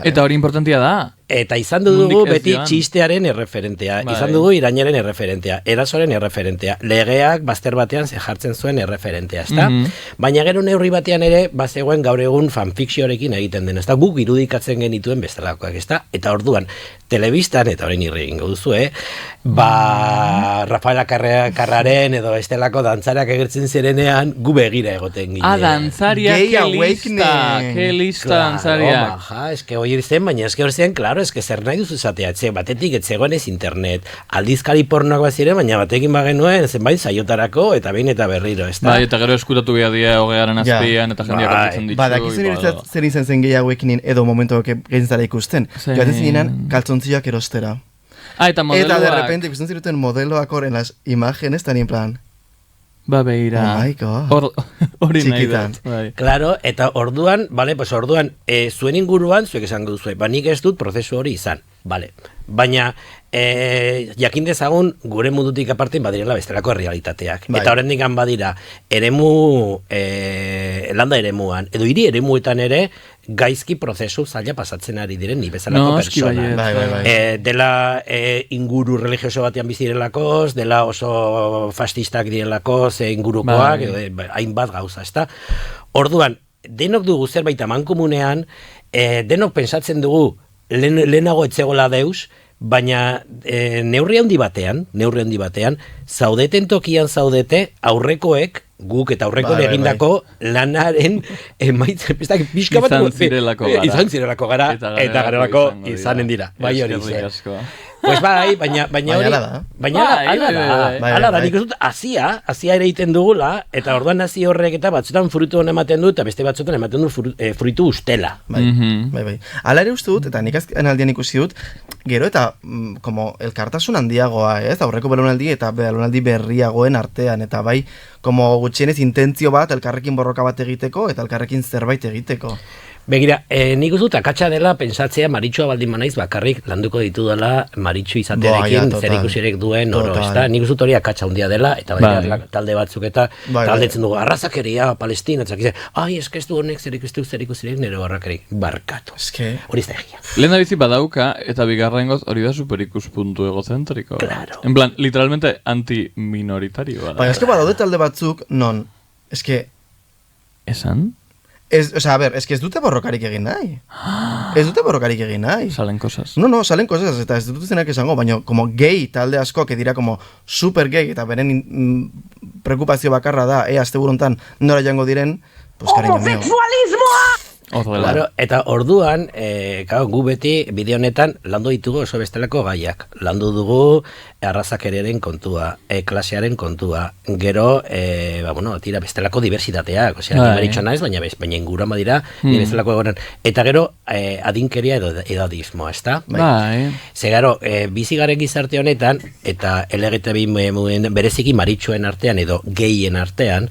Eta hori importantia da. Eta izan dugu beti txistearen erreferentea, izan dugu irainaren erreferentea, erasoren erreferentea, legeak bazter batean jartzen zuen erreferentea, ezta? Baina gero neurri batean ere, bazegoen gaur egun fanfikzioarekin egiten den, ezta? Guk irudikatzen genituen bestelakoak, ezta? Eta orduan, telebistan, eta orain irri egingo duzu, Rafaela Carraren edo estelako dantzarak egertzen zirenean, gu begira egoten ginen. Dantzaria, ke lista dantzariak. Maja, eske hori zen, baina eske hori zen, klaro, eske zer nahi duzu zatea, batetik etzegoen ez internet, aldizkari pornoak bat ziren, baina batekin bagenuen zenbait saiotarako eta behin eta berriro, ez da? Bai, eta gero eskutatu behar dira hogearen azpian, eta jendeak hartzen ditu. Dakizen zer izan zen gehiagoekin edo momentuak gehiagoetan ikusten. Joaten zinean kaltzontzioak erostera. Eta modeloak. Eta de repente ikusten ziruten modeloak hor en las imágenes, tan en plan... Ba, beira. Oh my God. Hori nahi Txikitan. dut. Claro, eta orduan, zuen inguruan, zuek esango duzue, nik ez dut prozesu hori izan, baina jakin dezagun gure mundutik aparte badirela bestelako realitateak. Eta horrendik badira, eremu, landa eremuan, edo hiri eremuetan ere, gaizki prozesu zaila pasatzen ari diren ni bezalako persona. Dela inguru religioso batean bizirelakoz, dela oso fascistak direlakoz ingurukoak, hainbat gauza, ezta? Orduan, denok dugu zerbait amankomunean, denok pensatzen dugu lehenago etzegola deus, baina neurri handi batean, zaudeten tokian zaudete aurrekoek, guk eta aurrekoen egindako lanaren emaitzen, pixka bat izan zirelako gara, eta garelako izanen dira. Bai hori zen. Pues bai, baina ala da, nik dut hasia ere egiten dugula, eta orduan hasi horrek eta batzutan fruitu hona ematen du, eta beste batzutan ematen du fruitu ustela. Bai. Ala ere uste dut, eta nik azken aldean ikusi dut, gero eta como elkartasun handiagoa, ez? Aurreko belaunaldi eta belaunaldi berriagoen artean, eta bai, como gutxienez intentzio bat, elkarrekin borroka bat egiteko, eta elkarrekin zerbait egiteko. Begira, nik dut akatsa dela pensatzea Maritxua baldin manaiz bakarrik landuko ditu dela Maritxu izatearekin zer ikusirek duen oro, ezta? Nik dut hori akatsa handia dela, eta baina talde batzuk eta taldetzen dugu, arrazakeria, Palestina, eske ez du honek zer ikusirek nire barrakerik, barkatu. Hori ez da egia. Lehen da bizi badauka, eta bigarrengoz hori da superikuspuntu egozentriko. Claro. En plan, literalmente anti-minoritario. Baina eske badaude talde batzuk, non, eske... ¿Esan? A ver, ez dute borrokarik egin nahi. Salen cosas. No, salen cosas, eta ez dut zenak esango, baina como gay talde asko, que dira como super gay, eta beren preocupazio bakarra da, asteburuntan nora jango diren, pues cariño mío. Claro, eta orduan, gu beti bideo honetan landu ditugu oso bestelako gaiak. Landu dugu arrazakeriaren kontua, klasearen kontua, gero, tira bestelako diversitateak, ni Maritxo naiz, baina inguruan badira, bestelako egoren. Eta gero, adinkeria edo edadismoa, ezta? Ze gero, bizi garen gizarte honetan, eta LGTBI bereziki Maritxoen artean edo gehien artean,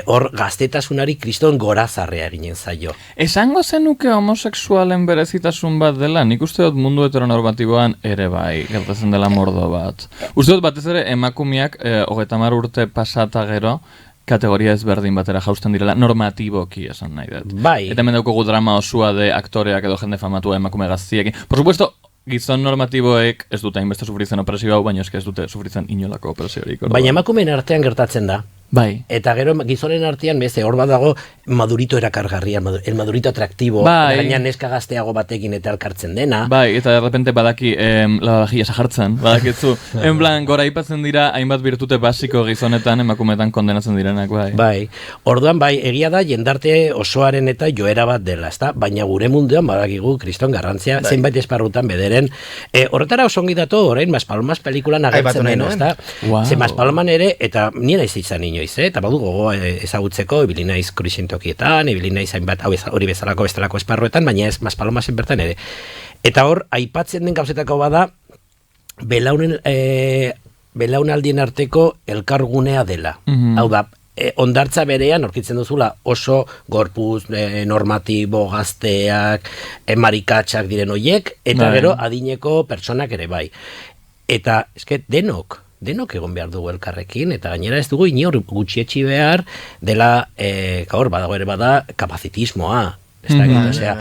hor gaztetasunari kriston gorazarrea ginen zaio. Esango zenuke homosexualen berezitasun bat dela, nik uste dut mundu heteronormatiboan ere bai, gertatzen dela mordo bat. Uste dut batez ere emakumeak 30 urte pasata gero, kategoria ezberdin batera jausten direla, normatiboki esan nahi dut. Bai. Eta hemen daukogu drama osua de aktoreak edo jende famatua emakume gaztiekin. Por supuesto, gizon normatiboek ez dute hainbeste sufritzen operazio hau, baina ez dute sufritzen inolako operaziorik. Baina emakumeen artean gertatzen da. Bai. Eta gero gizonen artean beste hor bat dago madurito erakargarria, el madurito atraktibo, gaina neska gazteago batekin eta elkartzen dena. Bai, eta de repente badaki lavavajilla sajartzen, badakitzu. En plan, gora ipatzen dira hainbat birtute basiko gizonetan emakumetan kondenatzen direnak, bai. Bai. Orduan bai, egia da jendarte osoaren eta joera bat dela, ezta? Baina gure munduan badakigu kriston garrantzia zenbait esparrutan bederen. Horretara oso ongi datu orain Maspalomas pelikulan agertzen dena, ezta? Ze Maspaloman ere eta nire ez izan eta badu gogoa ezagutzeko, ibili naiz kruzintokietan, ibili naiz hainbat hori bezalako bestelako esparruetan, baina ez Maspalomasen bertan ere. Eta hor, aipatzen den gauzetako bada, belaunaldien arteko elkargunea dela. Hau da, ondartza berean aurkitzen duzula oso gorpuz normatibo gazteak, marikatxak diren hoiek, eta gero adineko pertsonak ere bai. Eta eske denok egon behar dugu elkarrekin, eta gainera ez dugu inor gutxietxi behar dela, gaur badago ere bada kapazitismoa, ez da, osea,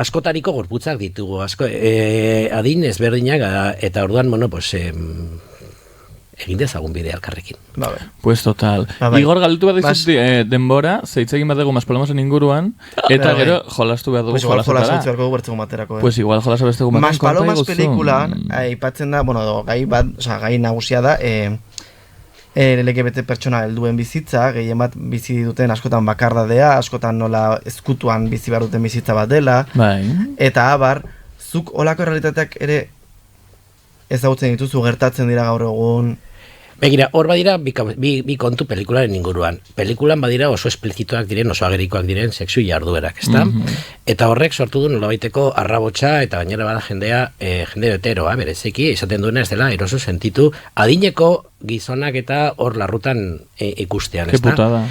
askotariko gorputzak ditugu, adin ezberdinak, eta orduan, bueno, pues, egin dezagun bidea elkarrekin. Pues total. Igor, galdetu bat dizut denbora, zeitz egin bat dugu Mas Palomosen inguruan, eta gero jolastu behar dugu jolasetara. Pues igual jolastu bertzeko materako. Pues igual jolastu bertzeko materako. Mas Palomas pelikulan, aipatzen da, bueno, gai nagusia da, LGBT pertsona helduen bizitza, gehien bat bizi duten askotan bakardadea, askotan nola ezkutuan bizi behar duten bizitza bat dela, eta abar, zuk olako realitateak ere ezagutzen dituzu, gertatzen dira gaur egun. Begira, hor badira bi kontu pelikularen inguruan. Pelikulan badira oso esplizituak diren, oso agerikoak diren sexu jarduerak, ezta? Eta horrek sortu du nolabaiteko arrabotsa eta gainera bada jende heteroa, bereziki, esaten duena ez dela eroso sentitu adineko gizonak eta hor larrutan ikustean, ezta? Ke putada.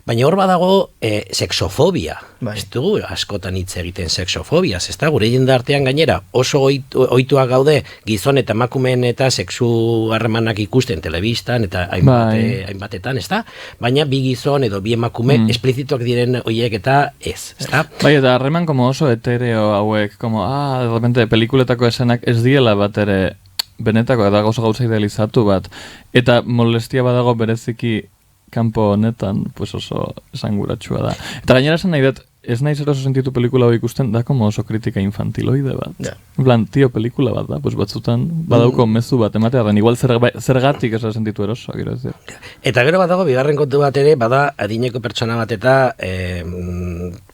Baina hor badago sexofobia. Ez dugu askotan hitz egiten sexofobiaz, ez da? Gure jendartean gainera oso ohituak gaude gizon eta emakumeen eta sexu harremanak ikusten telebistan eta hainbatetan, ez da? Baina bi gizon edo bi emakume esplizituak diren horiek eta ez da? Bai, eta harreman como oso etereo hauek, como, de repente, pelikuletako esenak ez diela bat ere benetako, eta oso gauza idealizatu bat. Eta molestia badago bereziki kanpo honetan, pues oso esanguratsua da. Eta gainera esan nahi dut, ez nahi zer oso sentitu pelikula hori ikusten, da como oso kritika infantiloide bat. En plan, tio, pelikula bat da, pues batzutan badauko mezu bat ematea, da igual zergatik ez sentitu eroso, gero ez dira. Eta gero badago, bigarren kontu bat ere, bada adineko pertsona bat eta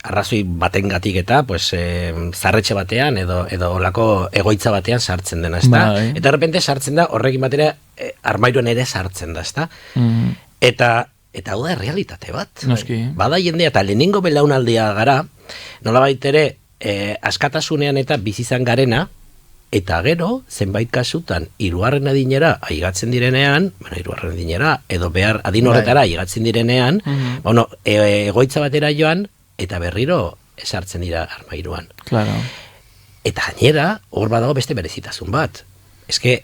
arrazoi batengatik eta, pues, zarretxe batean edo olako egoitza batean sartzen dena, ezta? Eta de repente sartzen da, horrekin batera, armairuan ere sartzen da, ezta? Eta hau da realitate bat. Noski. Bada jendea eta lehenengo belaunaldia gara, nolabait ere askatasunean eta bizizan garena, eta gero, zenbait kasutan, hirugarren adinera aigatzen direnean, hirugarren adinera, edo behar adin horretara aigatzen direnean, egoitza batera joan, eta berriro esartzen dira armairuan. Claro. Eta gainera, hor badago beste berezitasun bat. Eske,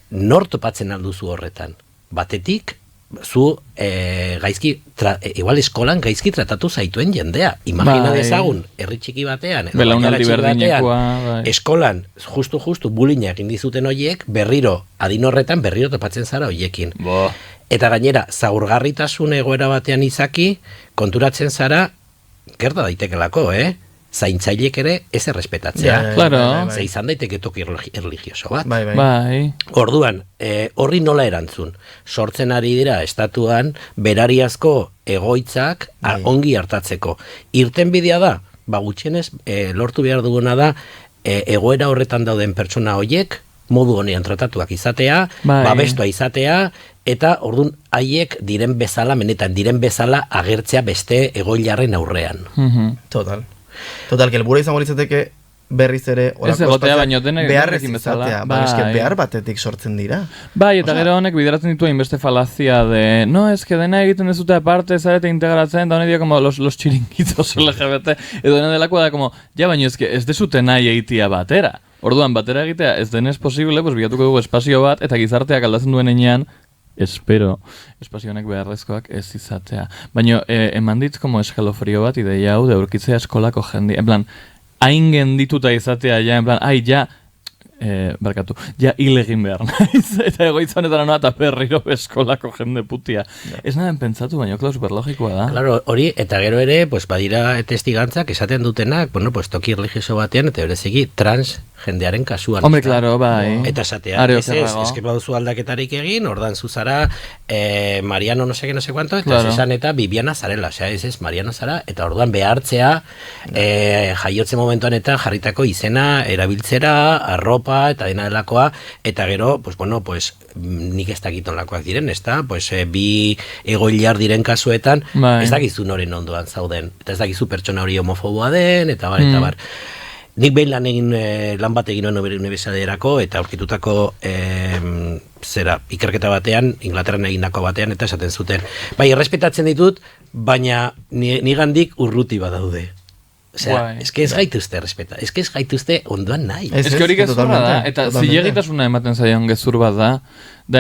nor topatzen alduzu horretan? Batetik, zu igual eskolan gaizki tratatu zaituen jendea. Imagina dezagun, herri txiki batean, belaunaldi berdinekoa, eskolan, justu bullying egin dizuten hoiek, berriro, adin horretan berriro topatzen zara hoiekin. Eta gainera, zaurgarritasun egoera batean izaki, konturatzen zara, gerta daitekelako, zaintzailek ere ez errespetatzea. Ze izan daiteke toki erlijioso bat. Orduan, horri nola erantzun? Sortzen ari dira estatuan berariazko egoitzak ongi hartatzeko. Irtenbidea da, gutxienez, lortu behar duguna da, egoera horretan dauden pertsona horiek, modu honean tratatuak izatea, babestua izatea, eta orduan haiek diren bezala, menetan diren bezala agertzea beste egoilarren aurrean. Total, que elbura izango litzateke berriz ere ez egotea, baino denek beharrekin bezala. Behar batetik sortzen dira. Bai, eta gero honek bideratzen ditu hainbeste falazia de, no, es que dena egiten ez dute aparte, zarete integratzen, da honek dira como los chiringuitos LGBT, edo dena delako da como, ja, baino ez que ez desute nahi eitia batera. Orduan, batera egitea ez denez posible, pues bilatuko dugu espazio bat, eta gizarteak aldatzen duen enean, espero, espazio honek beharrezkoak ez izatea. Baina, eman dit como eskalofrio bat, ideia hau, de aurkitzea eskolako jende, en plan, hain gendituta izatea, ja, en plan, ja hil egin behar naiz, eta egoitza honetara noa eta berriro eskolako jende putia. Ez naden pentsatu, baina okla superlogikoa da. Claro, hori, eta gero ere, pues, badira testigantzak esaten dutenak, bueno, pues, toki religioso batean, eta bereziki trans jendearen kasuan. Hombre, claro, bai. Eta esatea, ez que baduzu aldaketarik egin, ordan zuzara Mariano no sé cuánto, eta esan eta Bibiana zarela, osea, ez Mariano zara, eta orduan behartzea jaiotze momentuan eta jarritako izena, erabiltzera, arropa, eta dena delakoa, eta gero, pues, bueno, pues, nik ez dakiton lakoak diren, ez da, pues, bi egoilar diren kasuetan, ez dakizu noren ondoan zauden, eta ez dakizu pertsona hori homofoboa den, eta bar, eta bar. nik behin lan bat egin nuen unibertsitaterako eta aurkitutako ikerketa batean, Inglaterran egindako batean, eta esaten zuten. Bai, errespetatzen ditut, baina nigandik urruti badaude. Osea, ez gaituzte errespeta, ez gaituzte ondoan nahi. Ez hori gezurra da, eta zilegitasuna ematen zaion gezur bat da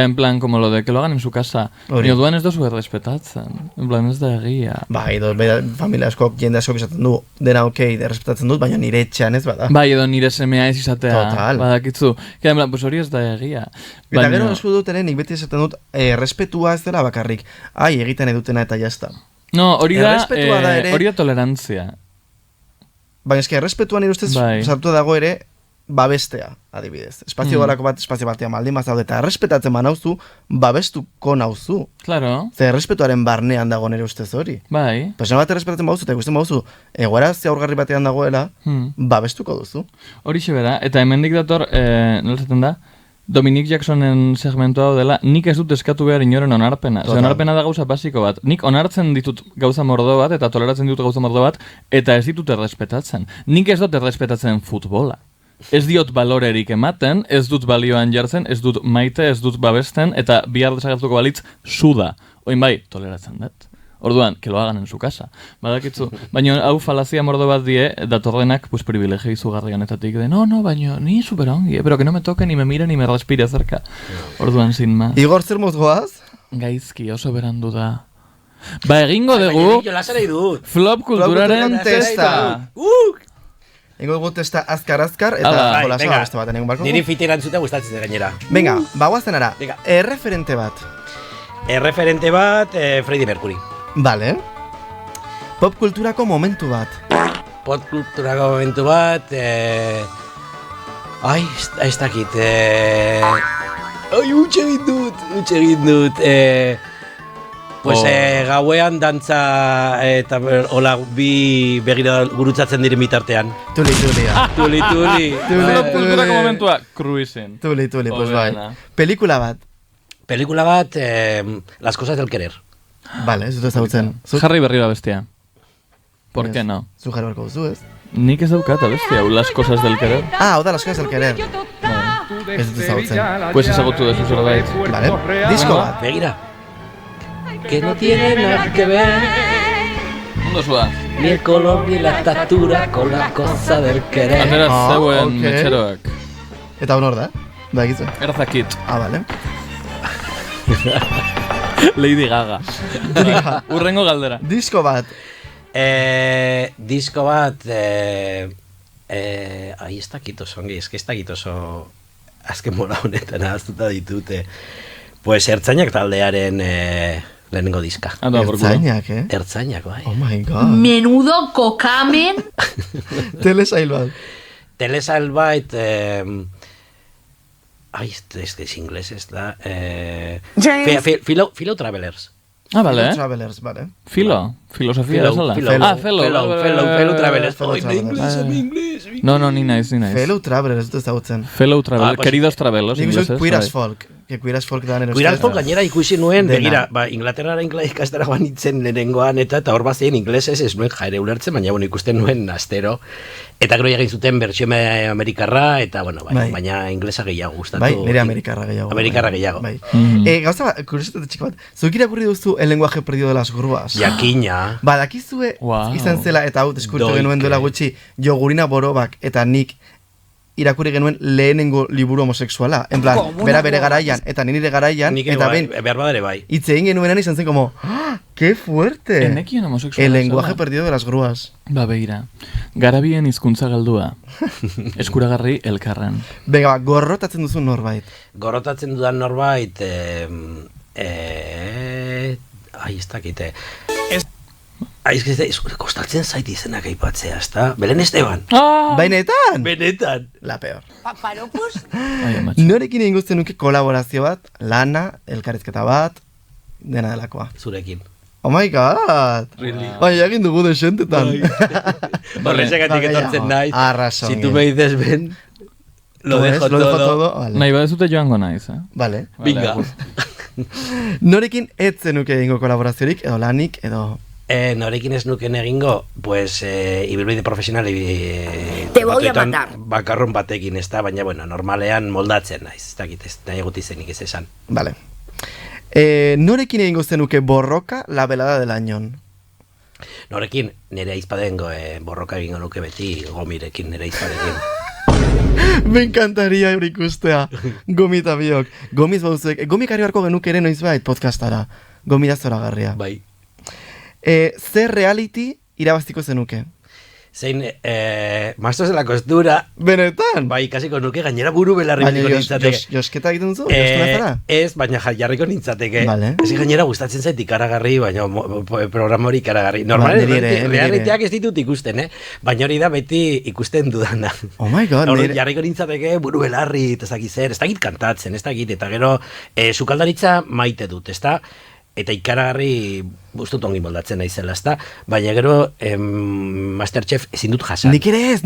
en plan, como lo de que lo hagan en su casa. Nio duan ez dozu errespetatzen, en plan ez da egia. Bai, edo familia askok, jende askok esaten du, dena okei, errespetatzen dut, baina nire etxean ez bada. Bai, edo nire semea ez izatea, Total. badakitzu. Que en plan, pues hori ez da egia. Eta gero esku dut ere, nik beti esaten dut, errespetua ez dela bakarrik, egiten edutena eta jazta. No, hori da ere- tolerantzia. Baina eske, errespetuan nire ustez sartu dago ere, babestea, adibidez. Espazio gorako bat, espazio batean maldin bazaude, eta errespetatzen banauzu, babestuko nauzu. Claro. Ze errespetuaren barnean dago nire ustez hori. Bai. Persona bat errespetatzen bauzu, eta ikusten bauzu, egoera zaurgarri batean dagoela, babestuko duzu. Horixe bera, eta hemendik dator, nola esaten da, Dominic Jacksonen segmentu hau dela, nik ez dut eskatu behar inoren onarpena. Ze onarpena da gauza basiko bat. Nik onartzen ditut gauza mordo bat, eta toleratzen ditut gauza mordo bat, eta ez ditut errespetatzen. Nik ez dut errespetatzen futbola. Ez diot balorerik ematen, ez dut balioan jartzen, ez dut maite, ez dut babesten, eta bihar desagertuko balitz, suda. Oin bai, toleratzen dut. Orduan, que lo hagan en su casa. Badakitzu. Baina hau falazia mordo bat die, datorrenak, pues privilegio izugarrianetatik de, no, baina ni super ongi, pero que no me toque, ni me mire, ni me respire cerca. Orduan, sin más. Igor, zer moz goaz? Gaizki, oso berandu da. Ba, egingo dugu, flop kulturaren testa. Ingo dugu testa azkar, eta jolasa beste baten egun barko. Niri fiteran zuten gustatzen gainera. Venga, bagoazen ara, erreferente bat. Erreferente bat, Freddie Mercury. Vale. Pop kulturako momentu bat. Pop kulturako momentu bat, ez dakit, utxe egin dut, pues gauean dantza eta hola bi begira gurutzatzen diren bitartean. Tuli. Pop kulturako momentua, cruisen. Tuli, pues bai. Pelikula bat, Las cosas del querer. Vale, ez dut ezagutzen. Jarri berriro bestia. ¿Por qué no? Zu jarri barko duzu, ez? Nik ez daukat bestia, Las cosas del querer. Oda, Las cosas del querer. Ez dut ezagutzen. Pues ezagutu dezu zerbait. Vale, disko bat. Begira. Que no tiene nada que ver Ondo zua. ni el color ni la estatura con la cosa del querer. Atera zeuen ok. metxeroak. Eta honor da? Bakizu. Erzakit. Vale. Lady Gaga. Urrengo galdera. Disko bat. Disko bat, ez dakit oso ongi, ez dakit oso azken mola honetan ahaztuta ditute. Pues Ertzainak taldearen lehenengo diska. Ertzainak, Ertzainak, bai. Oh my god. Menudo cocamen. Telesail bat. Telesail bat, es que es inglés, ez da. Philo Travelers. Ah, vale. Travelers, vale. Filosofia esola. Fellow Travelers. Inglés. No, ni naiz. Fellow Travelers, ez dut ezagutzen. Fellow Travelers, queridos travelos. Nik uste Queer as Folk. Queer as Folk da nero. Queer as Folk gainera ikusi nuen, begira, Inglaterrara ikastara banitzen lehenengoan eta hor bazien inglesez ez nuen jaere ulertzen, baina ikusten nuen astero. Eta gero egin zuten bertsio amerikarra, eta baina inglesa gehiago gustatu. Bai, nire amerikarra gehiago. Amerikarra gehiago. Bai. Gauza bat, kuriosetate txiko bat, zuek irakurri duzu El lenguaje perdido de las grúas? Jakina. Badakizue izan zela, eta hau deskurtu genuen duela gutxi, Jogurina Borobak eta nik irakurri genuen lehenengo liburu homosexuala. En plan, bera bere garaian, eta nire garaian, eta ben, behar badare bai. hitz egin genuenan izan zen como, ¡qué fuerte! Enekien homosexuala. El lenguaje perdido de las grúas. Ba, begira. Garabien hizkuntza galdua. Eskuragarri elkarren. Venga, gorrotatzen duzu norbait. Gorrotatzen dudan norbait, ez dakite. Kostatzen zait izenak aipatzea, ezta? Belen Esteban. Bainetan? Benetan. La peor. Paparopus. Norekin egin guztien nuke kolaborazio bat, lana, elkarrizketa bat, dena delakoa. Zurekin. Oh my god! Really? Baina egin dugu desentetan. Horrezagatik etortzen naiz. Arrazongi. Si tu me dices ben, lo dejo todo. Vale. Nahi badezute joango naiz, Vale. Binga. Norekin ez zenuke egingo kolaboraziorik, edo lanik, edo Norekin ez nuken egingo, pues, ibilbide profesional Te voy a batzuetan matar. bakarron batekin, ez da, baina, bueno, normalean moldatzen naiz, ez dakit, ez nahi egut izenik ez esan. Vale. Norekin egingo zenuke borroka la velada del añón? Norekin, nire aizpadengo borroka egingo nuke beti Gomirekin, nire aizpadekin. Me encantaría hori ikustea. Gomita biok. Gomiz bauzuek. Gomik ari barko genuke ere noizbait podcastara. Gomida zoragarria. Bai. Zer reality irabaztiko zenuke? Zein, Masters de la Costura, Benetan? bai, ikasiko nuke, gainera buru belarri Baina betiko nintzateke. josketa egiten duzu? Jostuna zara? Ez, baina jarriko nintzateke. Vale. Ez gainera gustatzen zait ikaragarri, baina programa hori ikaragarri. Ba, Normalen, niri ere. realiteak ez ditut ikusten, baina hori da beti ikusten dudana. Oh my god, Orduan, jarriko nintzateke buru belarri, ez dakit zer, ez dakit kantatzen, ez dakit, eta gero sukaldaritza maite dut, ez da? Eta ikaragarri gustut ongi moldatzen naizela, ezta? Baina gero Masterchef ezin dut jasan. Nik ere ez.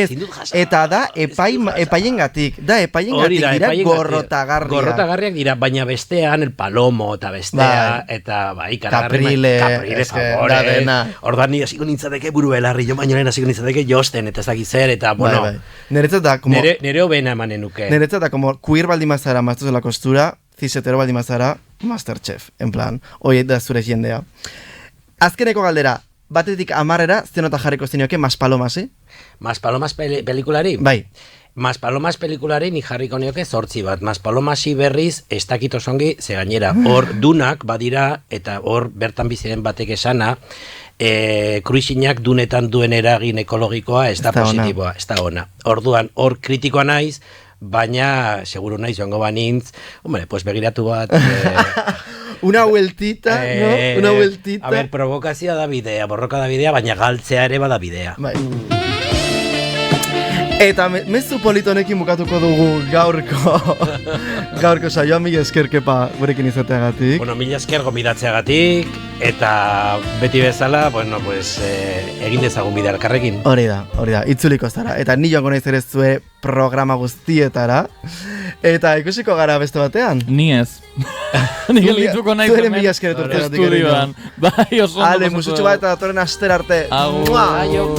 Ezin dut jasan. Eta da Ez dut jasan. epaiengatik. Hori da, dira epaiengatik. gorrotagarriak. Gorrotagarriak dira, baina bestean el palomo eta bestea, eta bai, Caprile, eske, da dena. Ordan ni hasiko nintzateke buru belarri, jo baino lehen hasiko nintzateke josten, eta ez dakit zer, eta bueno, Bai. Niretzat da, como... nere hobena emanen nuke. Niretzat da, como queer baldin bazara Masters de la Costura, cisetero baldin bazara Masterchef, en plan, hoi da zure jendea. Azkeneko galdera, batetik 10era, zenota jarriko zenioke Maspalomas, Maspalomas pelikulari? Bai. Maspalomas pelikulari ni jarriko nioke 8 bat. Maspalomasi berriz ez dakit osongi, ze gainera, hor dunak badira, eta hor bertan biziren batek esana, kruisinak dunetan duen eragin ekologikoa ez da positiboa, ez da ona. Orduan, hor kritikoa naiz, baina, seguro naiz joango banintz, hombre, pues begiratu bat... Una vueltita, no? Una vueltita. A ver, provokazioa da bidea, borroka da bidea, baina galtzea ere bada bidea. Bai. Eta mezu politonekin bukatuko dugu gaurko saioa, mila esker kepa gurekin izateagatik. Bueno, mila esker gomidatzeagatik, eta beti bezala, bueno, pues, egin dezagun bidea elkarrekin. Hori da, itzuliko zara. Eta ni joango naiz ere zue programa guztietara. Eta ikusiko gara beste batean. Ni ez. Ni geldituko naiz Zu ere hemen mila esker etortzeagatik. estudioan. Bai, oso ondo Ale, pasatu musutxu dugu. bat eta datorren aster arte. Agur. Mua. Aio.